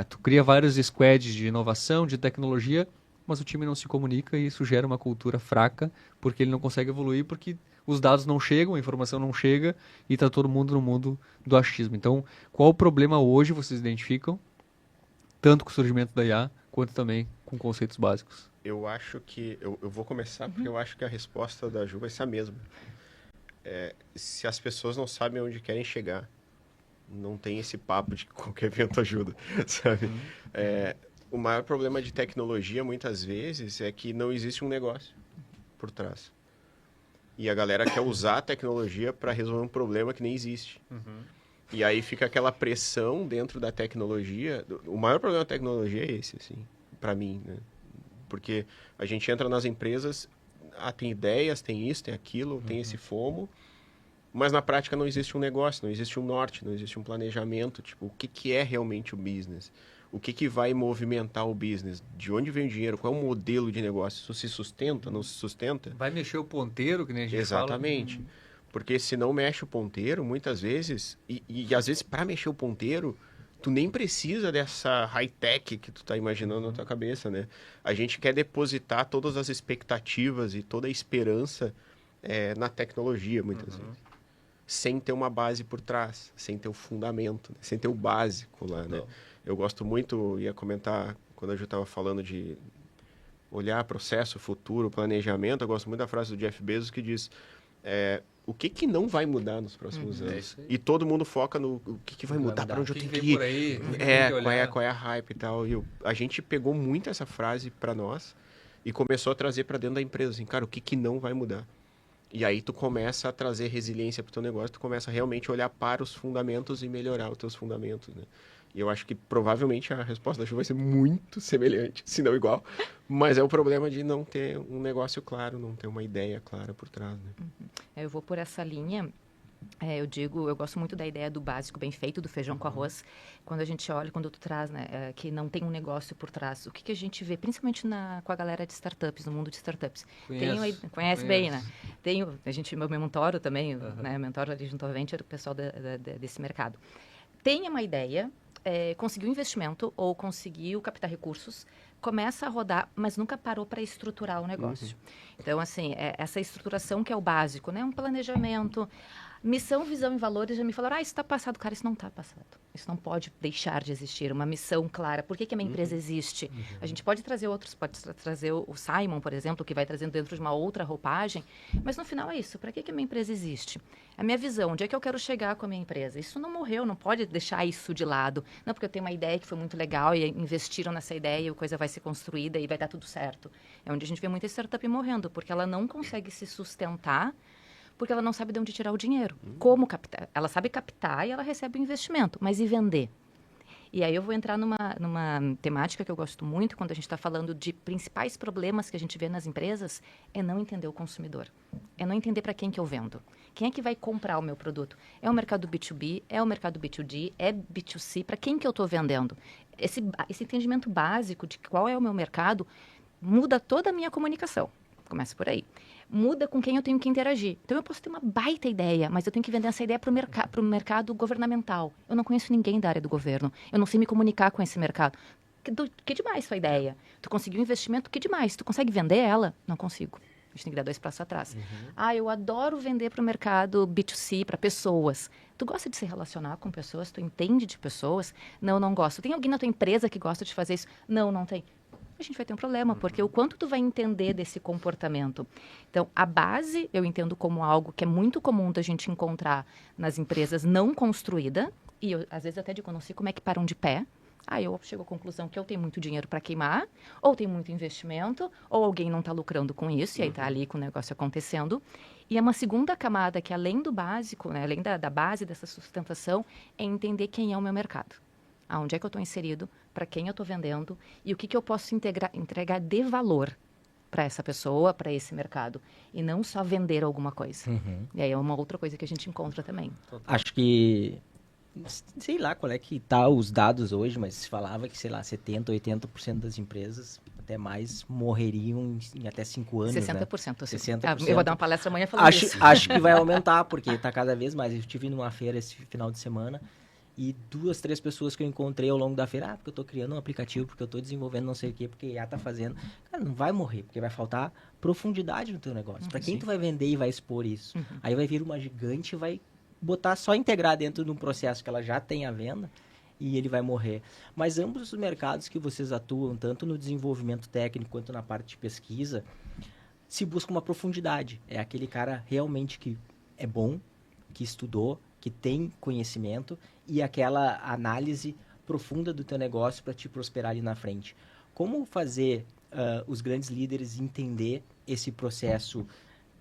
Tu cria vários squads de inovação, de tecnologia, mas o time não se comunica e isso gera uma cultura fraca, porque ele não consegue evoluir, porque os dados não chegam, a informação não chega, e está todo mundo no mundo do achismo. Então, qual o problema hoje vocês identificam, tanto com o surgimento da IA, quanto também com conceitos básicos. Eu acho que... Eu vou começar porque eu acho que a resposta da Ju vai ser a mesma. Se as pessoas não sabem onde querem chegar, não tem esse papo de que qualquer vento ajuda, sabe? O maior problema de tecnologia, muitas vezes, é que não existe um negócio por trás. E a galera quer usar a tecnologia para resolver um problema que nem existe. E aí fica aquela pressão dentro da tecnologia. O maior problema da tecnologia é esse, assim, para mim, né? Porque a gente entra nas empresas, tem ideias, tem isso, tem aquilo, tem esse FOMO, mas na prática não existe um negócio, não existe um norte, não existe um planejamento. Tipo, o que é realmente o business? O que vai movimentar o business? De onde vem o dinheiro? Qual é o modelo de negócio? Isso se sustenta, não se sustenta? Vai mexer o ponteiro, que nem a gente fala. Exatamente. Porque se não mexe o ponteiro, muitas vezes, e às vezes para mexer o ponteiro, tu nem precisa dessa high-tech que tu tá imaginando na tua cabeça, né? A gente quer depositar todas as expectativas e toda a esperança na tecnologia, muitas vezes. Sem ter uma base por trás, sem ter o fundamento, né? Sem ter o básico lá, né? Eu gosto muito, ia comentar, quando a Ju estava falando de olhar processo, futuro, planejamento, eu gosto muito da frase do Jeff Bezos que diz, o que não vai mudar nos próximos anos? E todo mundo foca no o que vai mudar, para onde eu tenho que ir. Por aí, qual é a hype e tal. E a gente pegou muito essa frase para nós e começou a trazer para dentro da empresa, assim, cara, o que não vai mudar? E aí tu começa a trazer resiliência para o teu negócio, tu começa a realmente olhar para os fundamentos e melhorar os teus fundamentos, né? E eu acho que provavelmente a resposta da Ju vai ser muito semelhante, se não igual. Mas é o problema de não ter um negócio claro, não ter uma ideia clara por trás, né? Eu vou por essa linha. Eu gosto muito da ideia do básico bem feito, do feijão com arroz. Quando a gente olha, quando tu traz, né, que não tem um negócio por trás, o que a gente vê, principalmente com a galera de startups, no mundo de startups? Conhece bem, né? Meu mentoro também, né, mentor ali junto ao Venture, o pessoal desse mercado. Tem uma ideia, conseguiu investimento ou conseguiu captar recursos, começa a rodar, mas nunca parou para estruturar o negócio. Então, assim, essa estruturação que é o básico, né? Um planejamento, missão, visão e valores, já me falaram, isso está passado. Cara, isso não está passado. Isso não pode deixar de existir. Uma missão clara. Por que a minha empresa existe? A gente pode trazer outros, pode trazer o Simon, por exemplo, que vai trazendo dentro de uma outra roupagem, mas no final é isso. Para que a minha empresa existe? A minha visão, onde é que eu quero chegar com a minha empresa? Isso não morreu, não pode deixar isso de lado. Não, porque eu tenho uma ideia que foi muito legal e investiram nessa ideia e a coisa vai ser construída e vai dar tudo certo. É onde a gente vê muita startup morrendo, porque ela não consegue se sustentar, porque ela não sabe de onde tirar o dinheiro. Como captar? Ela sabe captar e ela recebe o investimento, mas e vender? E aí eu vou entrar numa temática que eu gosto muito, quando a gente está falando de principais problemas que a gente vê nas empresas, é não entender o consumidor. É não entender para quem que eu vendo. Quem é que vai comprar o meu produto? É o mercado B2B? É o mercado B2D? É B2C? Para quem que eu estou vendendo? Esse entendimento básico de qual é o meu mercado muda toda a minha comunicação. Começa por aí. Muda com quem eu tenho que interagir. Então, eu posso ter uma baita ideia, mas eu tenho que vender essa ideia para o mercado governamental. Eu não conheço ninguém da área do governo. Eu não sei me comunicar com esse mercado. Que demais sua ideia? Tu conseguiu um investimento? Que demais? Tu consegue vender ela? Não consigo. A gente tem que dar 2 passos atrás. Eu adoro vender para o mercado B2C, para pessoas. Tu gosta de se relacionar com pessoas? Tu entende de pessoas? Não, não gosto. Tem alguém na tua empresa que gosta de fazer isso? Não, não tem. A gente vai ter um problema, porque o quanto tu vai entender desse comportamento. Então, a base eu entendo como algo que é muito comum da gente encontrar nas empresas não construída, e eu, às vezes até digo, eu não sei como é que param de pé. Eu chego à conclusão que eu tenho muito dinheiro para queimar, ou tem muito investimento, ou alguém não está lucrando com isso, e aí está ali com o negócio acontecendo. E é uma segunda camada que, além do básico, né, além da base dessa sustentação, é entender quem é o meu mercado. Onde é que eu estou inserido, para quem eu estou vendendo e o que eu posso entregar de valor para essa pessoa, para esse mercado. E não só vender alguma coisa. E aí é uma outra coisa que a gente encontra também. Acho que, sei lá qual é que tá os dados hoje, mas se falava que, sei lá, 70%, 80% das empresas, até mais, morreriam em até 5 anos, 60%. Né? 60%. Eu vou dar uma palestra amanhã falando isso. Acho que vai aumentar, porque está cada vez mais. Eu estive numa feira esse final de semana, e 2, 3 pessoas que eu encontrei ao longo da feira, porque eu estou criando um aplicativo, porque eu estou desenvolvendo não sei o quê, porque IA está fazendo. Cara, não vai morrer, porque vai faltar profundidade no teu negócio. Para quem tu vai vender e vai expor isso? Aí vai vir uma gigante e vai botar só integrar dentro de um processo que ela já tem à venda e ele vai morrer. Mas ambos os mercados que vocês atuam, tanto no desenvolvimento técnico quanto na parte de pesquisa, se busca uma profundidade. É aquele cara realmente que é bom, que estudou, que tem conhecimento e aquela análise profunda do teu negócio para te prosperar ali na frente. Como fazer os grandes líderes entender esse processo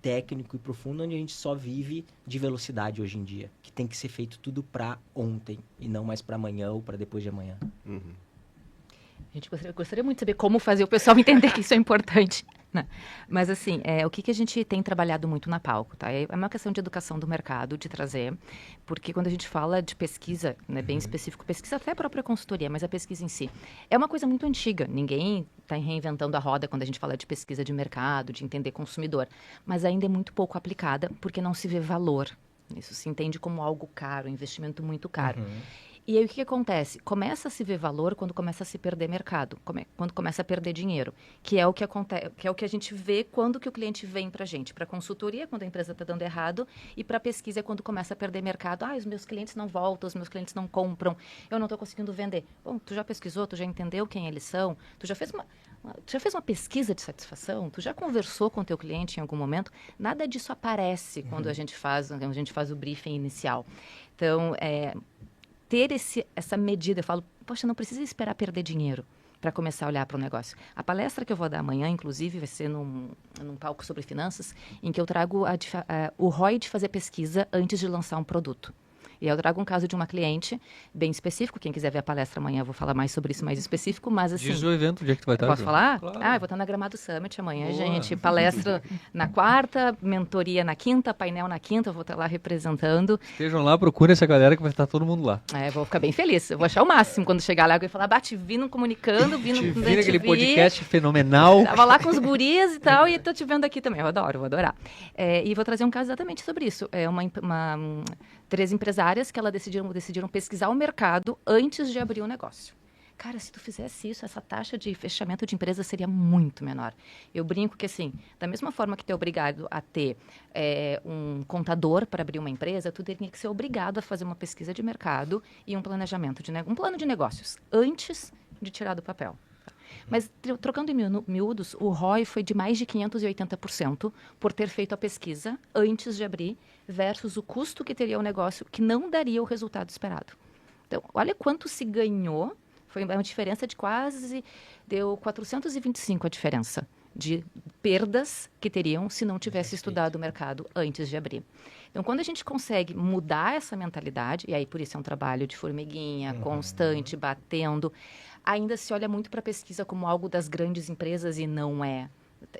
técnico e profundo onde a gente só vive de velocidade hoje em dia, que tem que ser feito tudo para ontem e não mais para amanhã ou para depois de amanhã? A gente gostaria muito de saber como fazer o pessoal entender que isso é importante, né? Mas, assim, o que a gente tem trabalhado muito na Palco, tá? É uma questão de educação do mercado, de trazer, porque quando a gente fala de pesquisa, né, bem específico, pesquisa até a própria consultoria, mas a pesquisa em si, é uma coisa muito antiga. Ninguém está reinventando a roda quando a gente fala de pesquisa de mercado, de entender consumidor, mas ainda é muito pouco aplicada, porque não se vê valor. Isso se entende como algo caro, investimento muito caro. E aí o que acontece? Começa a se ver valor quando começa a se perder mercado, quando começa a perder dinheiro, que é o que acontece, que é o que a gente vê quando que o cliente vem para a gente, para consultoria quando a empresa está dando errado e para pesquisa é quando começa a perder mercado. Os meus clientes não voltam, os meus clientes não compram, eu não estou conseguindo vender. Bom, tu já pesquisou, tu já entendeu quem eles são, tu já fez uma pesquisa de satisfação, tu já conversou com o teu cliente em algum momento? Nada disso aparece quando a gente faz o briefing inicial. Então, ter essa medida, eu falo, poxa, não precisa esperar perder dinheiro para começar a olhar para o negócio. A palestra que eu vou dar amanhã, inclusive, vai ser num palco sobre finanças, em que eu trago o ROI de fazer pesquisa antes de lançar um produto. E eu trago um caso de uma cliente bem específico. Quem quiser ver a palestra amanhã, eu vou falar mais sobre isso mais específico. Mas assim, diz o evento, onde é que tu vai estar? Posso falar? Claro. Eu vou estar na Gramado Summit amanhã, Boa. gente. Palestra na quarta, mentoria na quinta, painel na quinta. Eu vou estar lá representando. Estejam lá, procurem essa galera que vai estar todo mundo lá. Vou ficar bem feliz. Eu vou achar o máximo quando chegar lá. Eu vou falar, vindo comunicando, vindo aquele podcast fenomenal. Tava lá com os guris e tal, e tô te vendo aqui também. Eu adoro, vou adorar. E vou trazer um caso exatamente sobre isso. 3 empresárias que elas decidiram pesquisar o mercado antes de abrir o negócio. Cara, se tu fizesse isso, essa taxa de fechamento de empresa seria muito menor. Eu brinco que, assim, da mesma forma que tu é obrigado a ter um contador para abrir uma empresa, tu teria que ser obrigado a fazer uma pesquisa de mercado e um planejamento, um plano de negócios, antes de tirar do papel. Mas, trocando em miúdos, o ROI foi de mais de 580% por ter feito a pesquisa antes de abrir, versus o custo que teria o negócio, que não daria o resultado esperado. Então, olha quanto se ganhou. Foi uma diferença de deu 425 a diferença de perdas que teriam se não tivesse estudado o mercado antes de abrir. Então, quando a gente consegue mudar essa mentalidade, e aí por isso é um trabalho de formiguinha, constante, batendo, ainda se olha muito para a pesquisa como algo das grandes empresas e não é.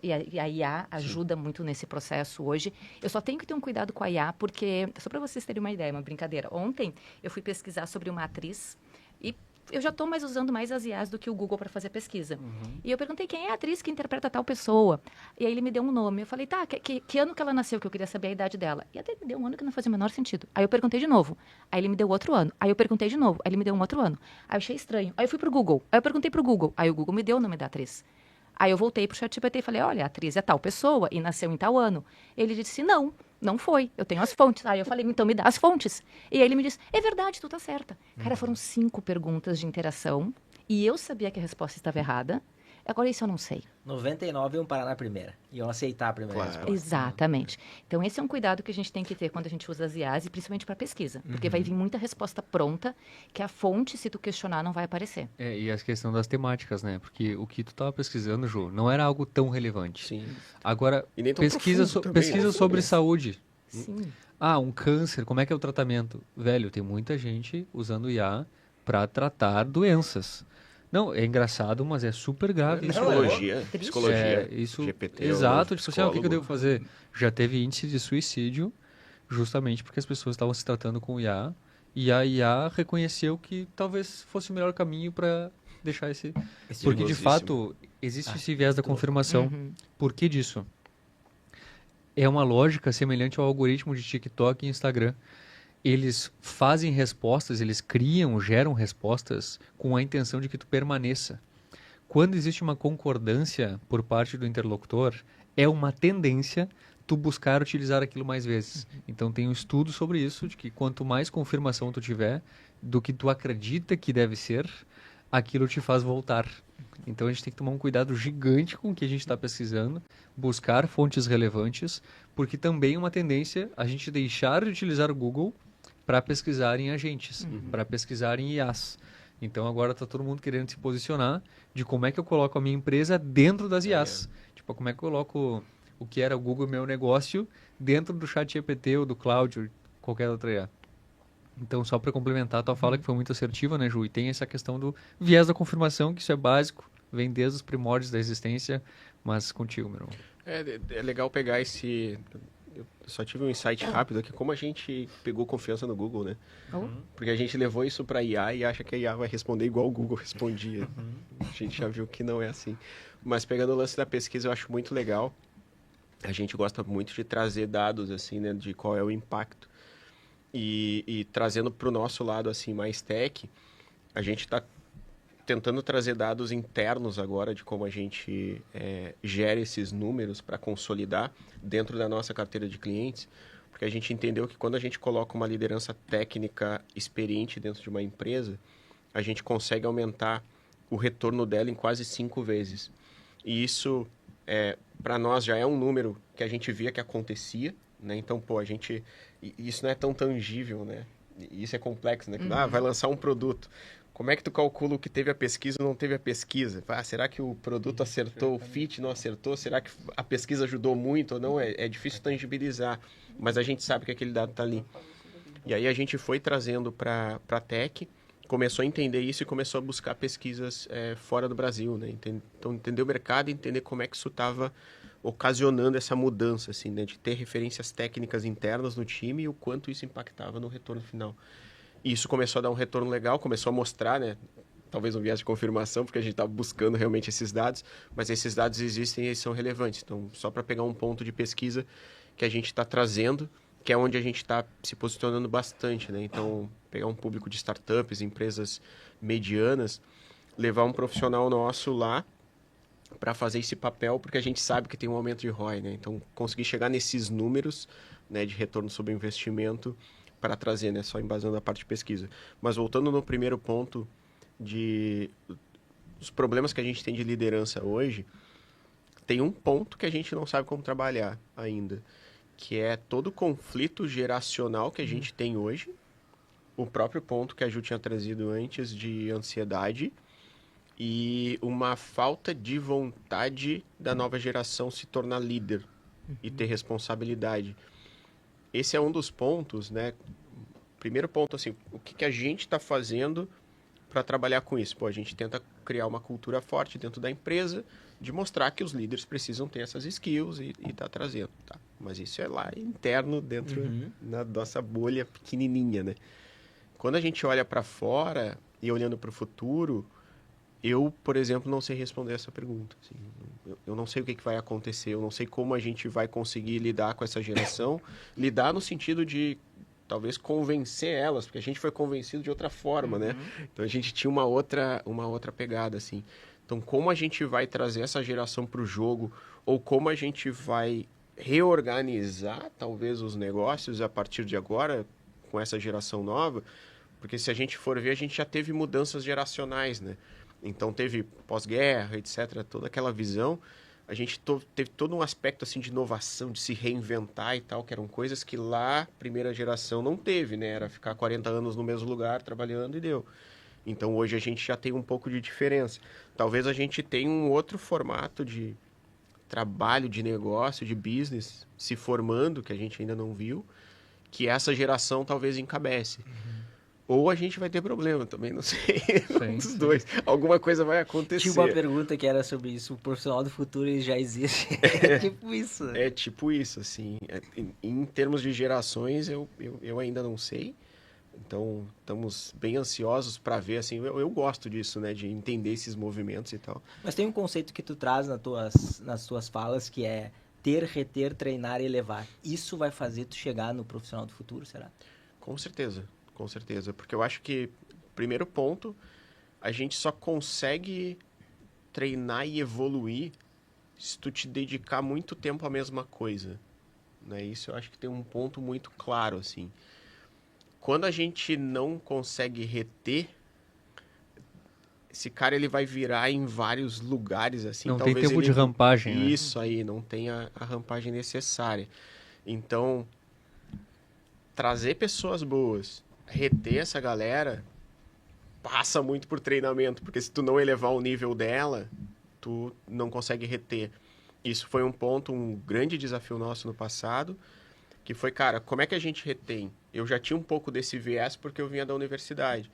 E a IA ajuda muito nesse processo hoje. Eu só tenho que ter um cuidado com a IA, porque, só para vocês terem uma ideia, uma brincadeira. Ontem eu fui pesquisar sobre uma atriz e eu já estou usando mais as IAs do que o Google para fazer pesquisa. E eu perguntei quem é a atriz que interpreta tal pessoa. E aí ele me deu um nome. Eu falei, tá, que ano que ela nasceu, que eu queria saber a idade dela. E até me deu um ano que não fazia o menor sentido. Aí eu perguntei de novo. Aí ele me deu outro ano. Aí eu perguntei de novo. Aí ele me deu um outro ano. Aí eu achei estranho. Aí eu fui pro Google. Aí eu perguntei pro Google. Aí o Google me deu o nome da atriz. Aí eu voltei pro ChatGPT e falei, olha, a atriz é tal pessoa e nasceu em tal ano. Ele disse, não foi, eu tenho as fontes. Aí eu falei, então me dá as fontes. E aí ele me disse, é verdade, tu tá certa. Cara, foram 5 perguntas de interação e eu sabia que a resposta estava errada. Agora isso eu não sei. 99 iam parar na primeira. Iam aceitar a primeira resposta. Exatamente. Então esse é um cuidado que a gente tem que ter quando a gente usa as IAs e principalmente para pesquisa. Porque vai vir muita resposta pronta que a fonte, se tu questionar, não vai aparecer. E a questão das temáticas, né? Porque o que tu estava pesquisando, Ju, não era algo tão relevante. Sim. Agora, E nem tão pesquisa sobre saúde. Sim. Um câncer, como é que é o tratamento? Velho, tem muita gente usando IA para tratar doenças. Não, é engraçado, mas é super grave. Psicologia, isso, GPT. Exato, tipo assim, o que eu devo fazer? Já teve índice de suicídio, justamente porque as pessoas estavam se tratando com IA, e a IA reconheceu que talvez fosse o melhor caminho para deixar esse... Porque, de fato, existe esse viés da confirmação. Por que disso? É uma lógica semelhante ao algoritmo de TikTok e Instagram. Eles fazem respostas, eles geram respostas com a intenção de que tu permaneça. Quando existe uma concordância por parte do interlocutor, é uma tendência tu buscar utilizar aquilo mais vezes. Então tem um estudo sobre isso, de que quanto mais confirmação tu tiver do que tu acredita que deve ser, aquilo te faz voltar. Então a gente tem que tomar um cuidado gigante com o que a gente está pesquisando, buscar fontes relevantes, porque também é uma tendência a gente deixar de utilizar o Google para pesquisar em agentes, para pesquisar em IAs. Então agora está todo mundo querendo se posicionar de como é que eu coloco a minha empresa dentro das IAs. Tipo, como é que eu coloco o que era o Google Meu Negócio dentro do ChatGPT ou do Cloud ou qualquer outra IA. Então, só para complementar a tua fala, que foi muito assertiva, né, Ju? E tem essa questão do viés da confirmação, que isso é básico, vem desde os primórdios da existência, mas contigo, meu irmão. É legal pegar esse... Eu só tive um insight rápido aqui, como a gente pegou confiança no Google, né? Porque a gente levou isso para IA e acha que a IA vai responder igual o Google respondia. A gente já viu que não é assim. Mas pegando o lance da pesquisa, eu acho muito legal. A gente gosta muito de trazer dados, assim, né? De qual é o impacto. E trazendo para o nosso lado, assim, mais tech, a gente está tentando trazer dados internos agora de como a gente gera esses números para consolidar dentro da nossa carteira de clientes, porque a gente entendeu que quando a gente coloca uma liderança técnica experiente dentro de uma empresa, a gente consegue aumentar o retorno dela em quase 5 vezes. E isso, para nós, já é um número que a gente via que acontecia, né? Então, pô, isso não é tão tangível, né? Isso é complexo, né? Vai lançar um produto. Como é que tu calcula o que teve a pesquisa ou não teve a pesquisa? Será que o produto acertou, o fit não acertou? Será que a pesquisa ajudou muito ou não? É difícil tangibilizar, mas a gente sabe que aquele dado está ali. E aí a gente foi trazendo para a Tech, começou a entender isso e começou a buscar pesquisas fora do Brasil, né? Então, entender o mercado e entender como é que isso estava ocasionando essa mudança, assim, né? De ter referências técnicas internas no time e o quanto isso impactava no retorno final. E isso começou a dar um retorno legal, começou a mostrar, né? Talvez um viés de confirmação, porque a gente estava buscando realmente esses dados, mas esses dados existem e eles são relevantes. Então, só para pegar um ponto de pesquisa que a gente está trazendo, que é onde a gente está se posicionando bastante, né? Então, pegar um público de startups, empresas medianas, levar um profissional nosso lá para fazer esse papel, porque a gente sabe que tem um aumento de ROI, né? Então, conseguir chegar nesses números, né, de retorno sobre investimento para trazer, né, só embasando a parte de pesquisa. Mas voltando no primeiro ponto os problemas que a gente tem de liderança hoje, tem um ponto que a gente não sabe como trabalhar ainda, que é todo o conflito geracional que a gente tem hoje, o próprio ponto que a Ju tinha trazido antes de ansiedade e uma falta de vontade da nova geração se tornar líder e ter responsabilidade. Esse é um dos pontos, né? Primeiro ponto, assim, o que a gente está fazendo para trabalhar com isso? Pô, a gente tenta criar uma cultura forte dentro da empresa, de mostrar que os líderes precisam ter essas skills e tá trazendo, tá? Mas isso é lá interno, dentro da nossa bolha pequenininha, né? Quando a gente olha para fora e olhando para o futuro, eu, por exemplo, não sei responder essa pergunta. Assim, eu não sei o que vai acontecer, eu não sei como a gente vai conseguir lidar com essa geração. Lidar no sentido de, talvez, convencer elas, porque a gente foi convencido de outra forma, né? Então, a gente tinha uma outra pegada, assim. Então, como a gente vai trazer essa geração para o jogo, ou como a gente vai reorganizar, talvez, os negócios a partir de agora, com essa geração nova, porque se a gente for ver, a gente já teve mudanças geracionais, né? Então, teve pós-guerra, etc., toda aquela visão. A gente teve todo um aspecto assim, de inovação, de se reinventar e tal, que eram coisas que lá, primeira geração, não teve, né? Era ficar 40 anos no mesmo lugar, trabalhando e deu. Então, hoje a gente já tem um pouco de diferença. Talvez a gente tenha um outro formato de trabalho, de negócio, de business se formando, que a gente ainda não viu, que essa geração talvez encabece. Ou a gente vai ter problema, também não sei. Um dos dois. Alguma coisa vai acontecer. Tinha uma pergunta que era sobre isso. O profissional do futuro ele já existe. É tipo isso. É tipo isso, assim. Em termos de gerações, eu ainda não sei. Então, estamos bem ansiosos para ver, assim. Eu gosto disso, né? De entender esses movimentos e tal. Mas tem um conceito que tu traz nas tuas falas, que é ter, reter, treinar e elevar. Isso vai fazer tu chegar no profissional do futuro, será? Com certeza. Com certeza, porque eu acho que, primeiro ponto, a gente só consegue treinar e evoluir se tu te dedicar muito tempo à mesma coisa. né? Isso eu acho que tem um ponto muito claro, assim. Quando a gente não consegue reter, esse cara ele vai virar em vários lugares, assim. Não tem talvez tempo ele... de rampagem, né? Isso aí, não tem a rampagem necessária. Então, trazer pessoas boas, reter essa galera, passa muito por treinamento, porque se tu não elevar o nível dela, tu não consegue reter. Isso foi um ponto, um grande desafio nosso no passado, que foi, cara, como é que a gente retém? Eu já tinha um pouco desse viés porque eu vinha da universidade.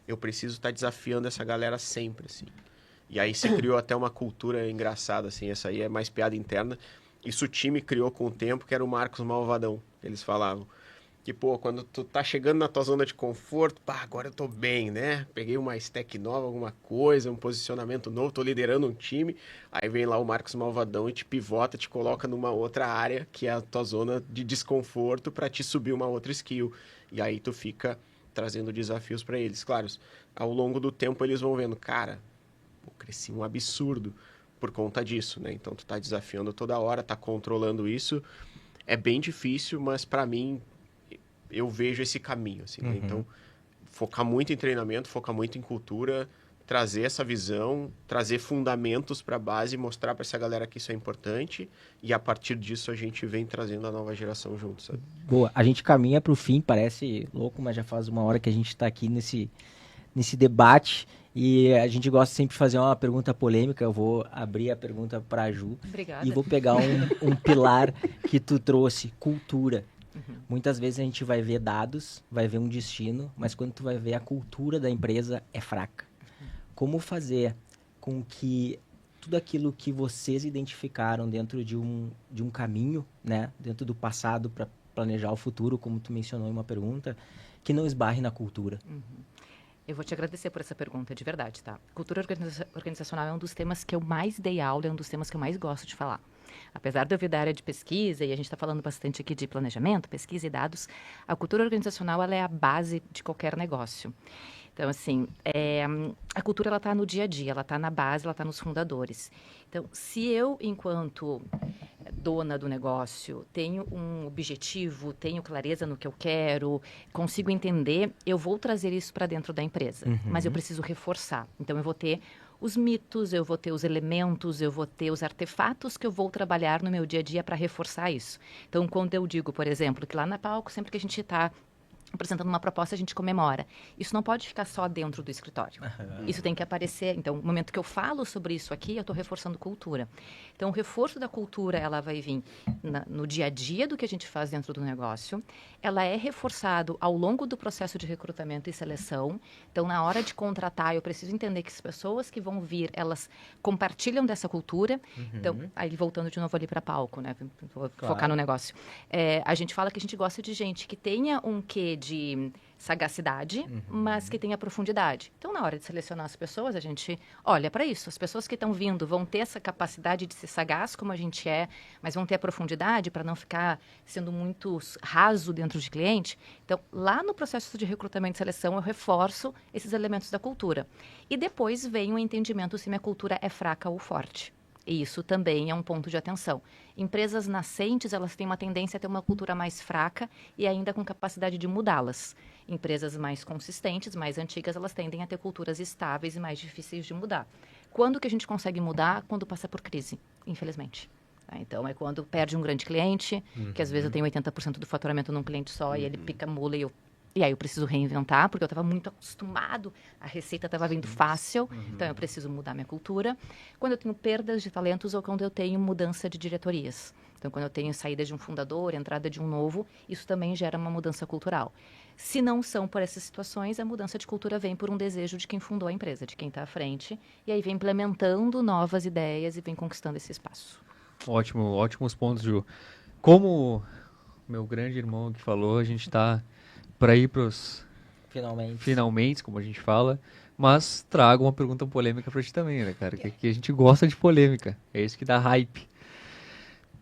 Eu preciso estar desafiando essa galera sempre, assim. E aí se criou até uma cultura engraçada, assim, essa aí é mais piada interna. Isso o time criou com o tempo, que era o Marcos Malvadão, eles falavam. Que, pô, quando tu tá chegando na tua zona de conforto, pá, agora eu tô bem, né? Peguei uma stack nova, alguma coisa, um posicionamento novo, tô liderando um time. Aí vem lá o Marcos Malvadão e te pivota, te coloca numa outra área, que é a tua zona de desconforto, pra te subir uma outra skill. E aí tu fica trazendo desafios pra eles. Claro, ao longo do tempo eles vão vendo, cara, pô, cresci um absurdo por conta disso, né? Então tu tá desafiando toda hora, tá controlando isso. É bem difícil, mas pra mim eu vejo esse caminho, assim, né? Então, focar muito em treinamento, focar muito em cultura, trazer essa visão, trazer fundamentos para a base, mostrar para essa galera que isso é importante e a partir disso a gente vem trazendo a nova geração junto, sabe? Boa, a gente caminha para o fim, parece louco, mas já faz uma hora que a gente está aqui nesse debate e a gente gosta sempre de fazer uma pergunta polêmica. Eu vou abrir a pergunta para a Ju. Obrigada. E vou pegar um pilar que tu trouxe, cultura. Muitas vezes a gente vai ver dados, vai ver um destino, mas quando tu vai ver a cultura da empresa é fraca. Como fazer com que tudo aquilo que vocês identificaram dentro de um caminho, né, dentro do passado para planejar o futuro, como tu mencionou em uma pergunta, que não esbarre na cultura? Eu vou te agradecer por essa pergunta, de verdade, tá? Cultura organizacional é um dos temas que eu mais dei aula, é um dos temas que eu mais gosto de falar. Apesar de eu vir da área de pesquisa, e a gente está falando bastante aqui de planejamento, pesquisa e dados, a cultura organizacional ela é a base de qualquer negócio. Então, assim, a cultura ela está no dia a dia, ela está na base, ela está nos fundadores. Então, se eu, enquanto dona do negócio, tenho um objetivo, tenho clareza no que eu quero, consigo entender, eu vou trazer isso para dentro da empresa. Mas eu preciso reforçar. Então, eu vou ter os mitos, eu vou ter os elementos, eu vou ter os artefatos que eu vou trabalhar no meu dia a dia para reforçar isso. Então, quando eu digo, por exemplo, que lá na Palco, sempre que a gente está apresentando uma proposta, a gente comemora. Isso não pode ficar só dentro do escritório. Isso tem que aparecer. Então, no momento que eu falo sobre isso aqui, eu estou reforçando cultura. Então, o reforço da cultura, ela vai vir no dia a dia do que a gente faz dentro do negócio. Ela é reforçado ao longo do processo de recrutamento e seleção. Então, na hora de contratar, eu preciso entender que as pessoas que vão vir, elas compartilham dessa cultura. Então, aí voltando de novo ali para Palco, né? Vou focar no negócio. A gente fala que a gente gosta de gente que tenha um quê de sagacidade, mas que tenha profundidade. Então, na hora de selecionar as pessoas, a gente olha para isso. As pessoas que estão vindo vão ter essa capacidade de ser sagaz, como a gente é, mas vão ter a profundidade para não ficar sendo muito raso dentro de cliente. Então, lá no processo de recrutamento e seleção, eu reforço esses elementos da cultura. E depois vem o entendimento se minha cultura é fraca ou forte. E isso também é um ponto de atenção. Empresas nascentes, elas têm uma tendência a ter uma cultura mais fraca e ainda com capacidade de mudá-las. Empresas mais consistentes, mais antigas, elas tendem a ter culturas estáveis e mais difíceis de mudar. Quando que a gente consegue mudar? Quando passa por crise, infelizmente. Então, é quando perde um grande cliente, que às vezes eu tenho 80% do faturamento num cliente só e ele pica a mula e aí eu preciso reinventar, porque eu estava muito acostumado, a receita estava vindo fácil, então eu preciso mudar minha cultura. Quando eu tenho perdas de talentos ou quando eu tenho mudança de diretorias. Então, quando eu tenho saída de um fundador, entrada de um novo, isso também gera uma mudança cultural. Se não são por essas situações, a mudança de cultura vem por um desejo de quem fundou a empresa, de quem está à frente, e aí vem implementando novas ideias e vem conquistando esse espaço. Ótimo, ótimos pontos, Ju. Como meu grande irmão aqui falou, a gente está para ir para os finalmente, como a gente fala, mas trago uma pergunta polêmica para ti também, né, cara? Que a gente gosta de polêmica, é isso que dá hype.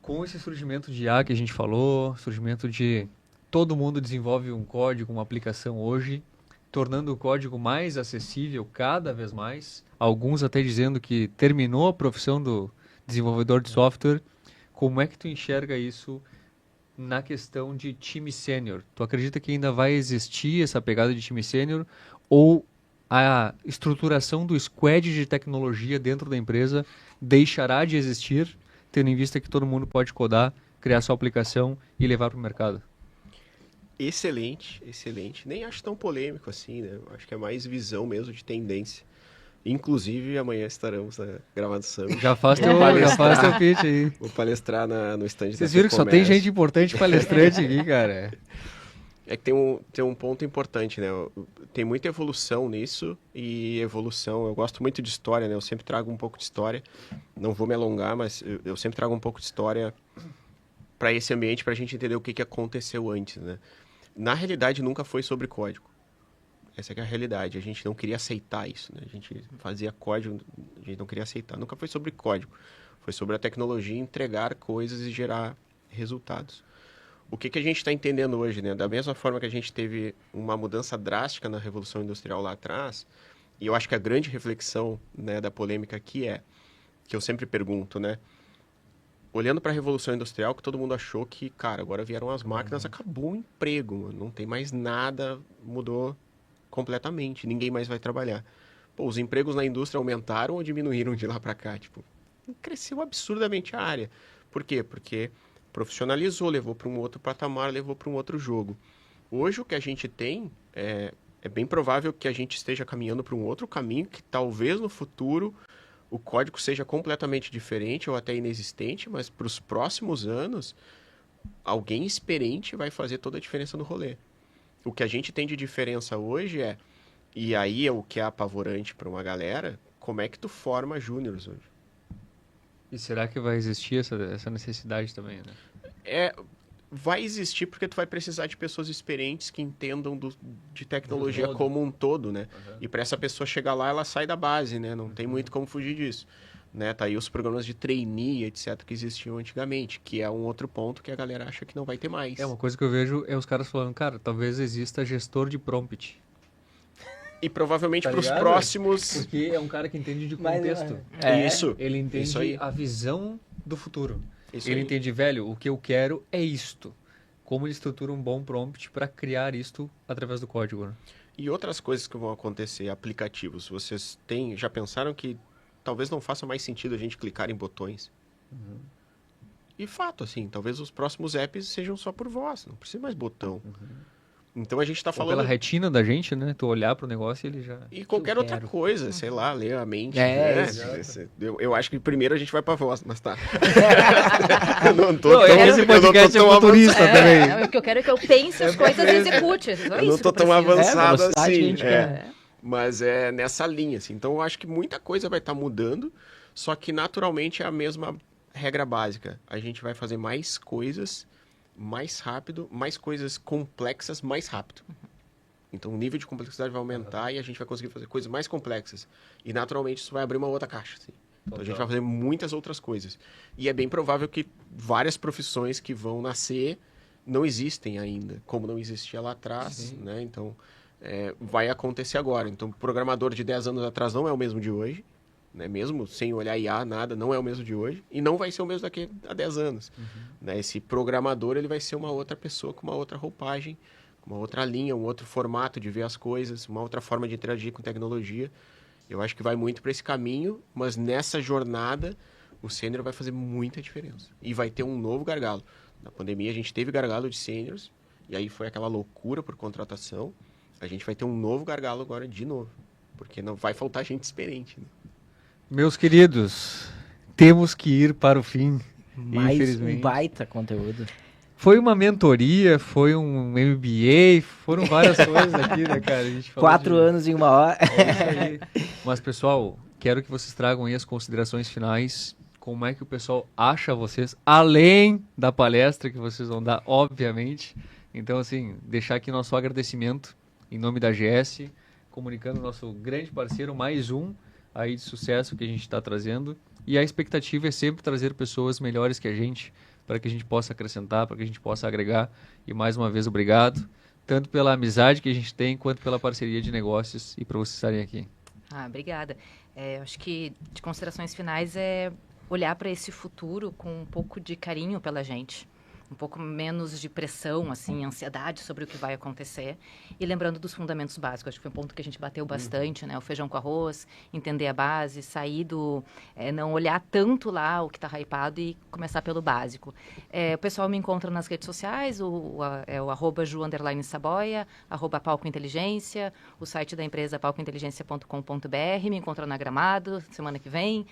Com esse surgimento de IA que a gente falou, surgimento de todo mundo desenvolve um código, uma aplicação hoje, tornando o código mais acessível cada vez mais, alguns até dizendo que terminou a profissão do desenvolvedor de software. Como é que tu enxerga isso na questão de time sênior. Tu acredita que ainda vai existir essa pegada de time sênior ou a estruturação do squad de tecnologia dentro da empresa deixará de existir, tendo em vista que todo mundo pode codar, criar sua aplicação e levar para o mercado? Excelente, excelente. Nem acho tão polêmico assim, né? Acho que é mais visão mesmo de tendência. Inclusive, amanhã estaremos na Gramado Summit. Já faz teu pitch aí. Vou palestrar no stand da Vocês viram que só tem gente importante palestrante aqui, cara. É que tem um ponto importante, né? Tem muita evolução nisso e evolução... Eu gosto muito de história, né? Eu sempre trago um pouco de história. Não vou me alongar, mas eu sempre trago um pouco de história para esse ambiente, para a gente entender o que aconteceu antes, né? Na realidade, nunca foi sobre código. Essa que é a realidade. A gente não queria aceitar isso, né? A gente fazia código, a gente não queria aceitar. Nunca foi sobre código. Foi sobre a tecnologia entregar coisas e gerar resultados. O que a gente está entendendo hoje, né? Da mesma forma que a gente teve uma mudança drástica na Revolução Industrial lá atrás, e eu acho que a grande reflexão, né, da polêmica aqui é, que eu sempre pergunto, né? Olhando para a Revolução Industrial, que todo mundo achou que, cara, agora vieram as máquinas, acabou o emprego, mano. Não tem mais nada, mudou completamente, ninguém mais vai trabalhar. Pô, os empregos na indústria aumentaram ou diminuíram de lá para cá? Tipo, cresceu absurdamente a área. Por quê? Porque profissionalizou, levou para um outro patamar, levou para um outro jogo. Hoje o que a gente tem é bem provável que a gente esteja caminhando para um outro caminho que talvez no futuro o código seja completamente diferente ou até inexistente, mas para os próximos anos alguém experiente vai fazer toda a diferença no rolê. O que a gente tem de diferença hoje e aí é o que é apavorante para uma galera, como é que tu forma júniores hoje? E será que vai existir essa necessidade também, né? Vai existir porque tu vai precisar de pessoas experientes que entendam de tecnologia como um todo, né? Uhum. E para essa pessoa chegar lá, ela sai da base, né? Não tem muito como fugir disso. Né? Tá aí os programas de trainee, etc., que existiam antigamente, que é um outro ponto que a galera acha que não vai ter mais. Uma coisa que eu vejo é os caras falando, cara, talvez exista gestor de prompt. E provavelmente para os próximos... Porque é um cara que entende de contexto. Isso. Ele entende isso aí. A visão do futuro. Isso ele aí. entende, velho, o que eu quero é isto. Como ele estrutura um bom prompt para criar isto através do código. Né? E outras coisas que vão acontecer, aplicativos. Vocês já pensaram que talvez não faça mais sentido a gente clicar em botões? Uhum. E fato, assim, talvez os próximos apps sejam só por voz, não precisa mais botão. Uhum. Então a gente está falando... Pela retina da gente, né? Tu olhar pro negócio e ele já... E qualquer outra coisa, sei lá, ler a mente. Eu acho que primeiro a gente vai pra voz, mas tá. Eu não tô tão... Esse podcast é futurista também. O que eu quero é que eu pense as coisas e execute. Eu não tô tão avançado assim. Quer. Mas é nessa linha, assim. Então eu acho que muita coisa vai estar mudando, só que naturalmente é a mesma regra básica. A gente vai fazer mais coisas mais rápido, mais coisas complexas mais rápido. Então o nível de complexidade vai aumentar e a gente vai conseguir fazer coisas mais complexas. E naturalmente isso vai abrir uma outra caixa. Assim. Então a gente vai fazer muitas outras coisas. E é bem provável que várias profissões que vão nascer não existem ainda, como não existia lá atrás. Né? Então vai acontecer agora. Então o programador de 10 anos atrás não é o mesmo de hoje. Né? Mesmo sem olhar IA, nada, não é o mesmo de hoje. E não vai ser o mesmo daqui a 10 anos. Né? Esse programador ele vai ser uma outra pessoa com uma outra roupagem, com uma outra linha, um outro formato de ver as coisas, uma outra forma de interagir com tecnologia. Eu acho que vai muito para esse caminho, mas nessa jornada o sênior vai fazer muita diferença. E vai ter um novo gargalo. Na pandemia a gente teve gargalo de sêniors, e aí foi aquela loucura por contratação. A gente vai ter um novo gargalo agora de novo, porque não vai faltar gente experiente. Né? Meus queridos, temos que ir para o fim, mais infelizmente. Um baita conteúdo. Foi uma mentoria, foi um MBA, foram várias coisas aqui, né, cara? A gente 4 anos em 1 hora. É isso aí. Mas, pessoal, quero que vocês tragam aí as considerações finais. Como é que o pessoal acha vocês, além da palestra que vocês vão dar, obviamente. Então, assim, deixar aqui nosso agradecimento em nome da GS, comunicando nosso grande parceiro, mais um aí de sucesso que a gente está trazendo. E a expectativa é sempre trazer pessoas melhores que a gente, para que a gente possa acrescentar, para que a gente possa agregar. E mais uma vez, obrigado, tanto pela amizade que a gente tem, quanto pela parceria de negócios e para vocês estarem aqui. Obrigada. Acho que de considerações finais é olhar para esse futuro com um pouco de carinho pela gente. um pouco menos de pressão, assim, ansiedade sobre o que vai acontecer. E lembrando dos fundamentos básicos, acho que foi um ponto que a gente bateu bastante, né? O feijão com arroz, entender a base, sair do... não olhar tanto lá o que está hypado e começar pelo básico. O pessoal me encontra nas redes sociais, o @ju_saboia, @palcointeligência, o site da empresa palcointeligência.com.br, me encontra na Gramado, semana que vem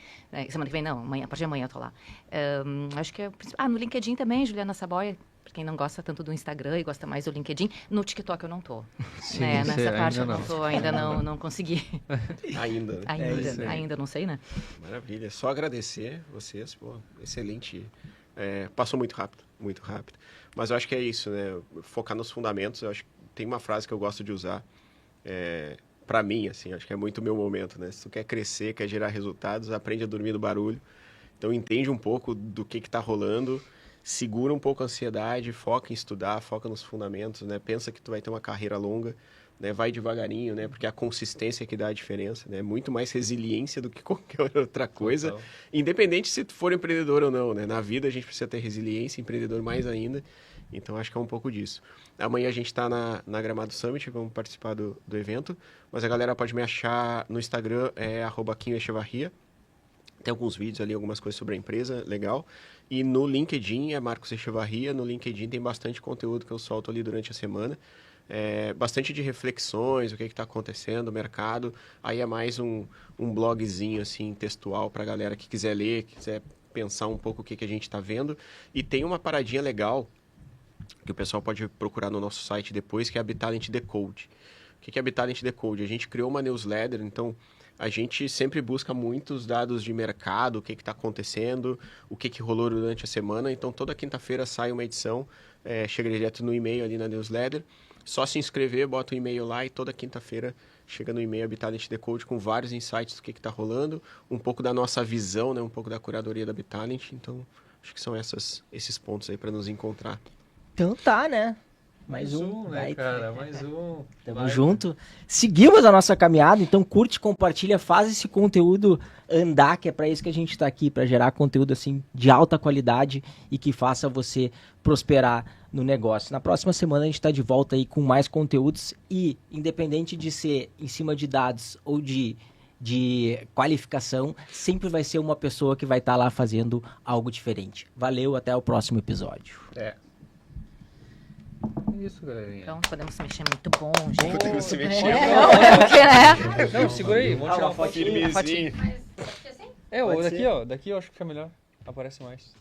não, amanhã, a partir de amanhã eu tô lá. Acho que no LinkedIn também, Juliana Saboia, para quem não gosta tanto do Instagram e gosta mais do LinkedIn. No TikTok eu não tô. Sim, Nessa parte eu ainda não tô, ainda não consegui. Ainda, né? Ainda, não sei, né? Maravilha. Só agradecer vocês, pô, excelente. Passou muito rápido, muito rápido. Mas eu acho que é isso, né? Focar nos fundamentos. Eu acho que tem uma frase que eu gosto de usar. Para mim, assim, acho que é muito o meu momento, né? Se tu quer crescer, quer gerar resultados, aprende a dormir no barulho. Então, entende um pouco do que está rolando, segura um pouco a ansiedade, foca em estudar, foca nos fundamentos, né? Pensa que tu vai ter uma carreira longa, né? Vai devagarinho, né? Porque é a consistência que dá a diferença, né? Muito mais resiliência do que qualquer outra coisa, Total. independente se tu for empreendedor ou não, né? Na vida a gente precisa ter resiliência, empreendedor mais ainda. Então, acho que é um pouco disso. Amanhã a gente está na Gramado Summit, vamos participar do evento, mas a galera pode me achar no Instagram, @quinhoechevarria. Tem alguns vídeos ali, algumas coisas sobre a empresa, legal. E no LinkedIn é Marcos Echevarria. No LinkedIn tem bastante conteúdo que eu solto ali durante a semana. Bastante de reflexões, o que está acontecendo, o mercado. Aí é mais um blogzinho assim, textual para a galera que quiser ler, quiser pensar um pouco o que a gente está vendo. E tem uma paradinha legal que o pessoal pode procurar no nosso site depois, que é a Bitalent Decode. O que é a Bitalent Decode? A gente criou uma newsletter, então a gente sempre busca muitos dados de mercado, o que está acontecendo, o que rolou durante a semana. Então, toda quinta-feira sai uma edição, chega direto no e-mail ali na newsletter. Só se inscrever, bota o e-mail lá e toda quinta-feira chega no e-mail a Bitalent Decode com vários insights do que está rolando, um pouco da nossa visão, né, um pouco da curadoria da Bitalent. Então, acho que são esses pontos aí para nos encontrar. Então tá, né? Mais um, né, cara? Mais um. Tamo junto. Seguimos a nossa caminhada, então curte, compartilha, faz esse conteúdo andar, que é para isso que a gente tá aqui, para gerar conteúdo assim de alta qualidade e que faça você prosperar no negócio. Na próxima semana a gente tá de volta aí com mais conteúdos e, independente de ser em cima de dados ou de qualificação, sempre vai ser uma pessoa que vai estar lá fazendo algo diferente. Valeu, até o próximo episódio. Isso, galerinha. Então, podemos se mexer muito bom, gente. Podemos se mexer. Não, segura aí, vamos tirar uma fotinha. Firmezinho. Daqui eu acho que fica melhor. Aparece mais.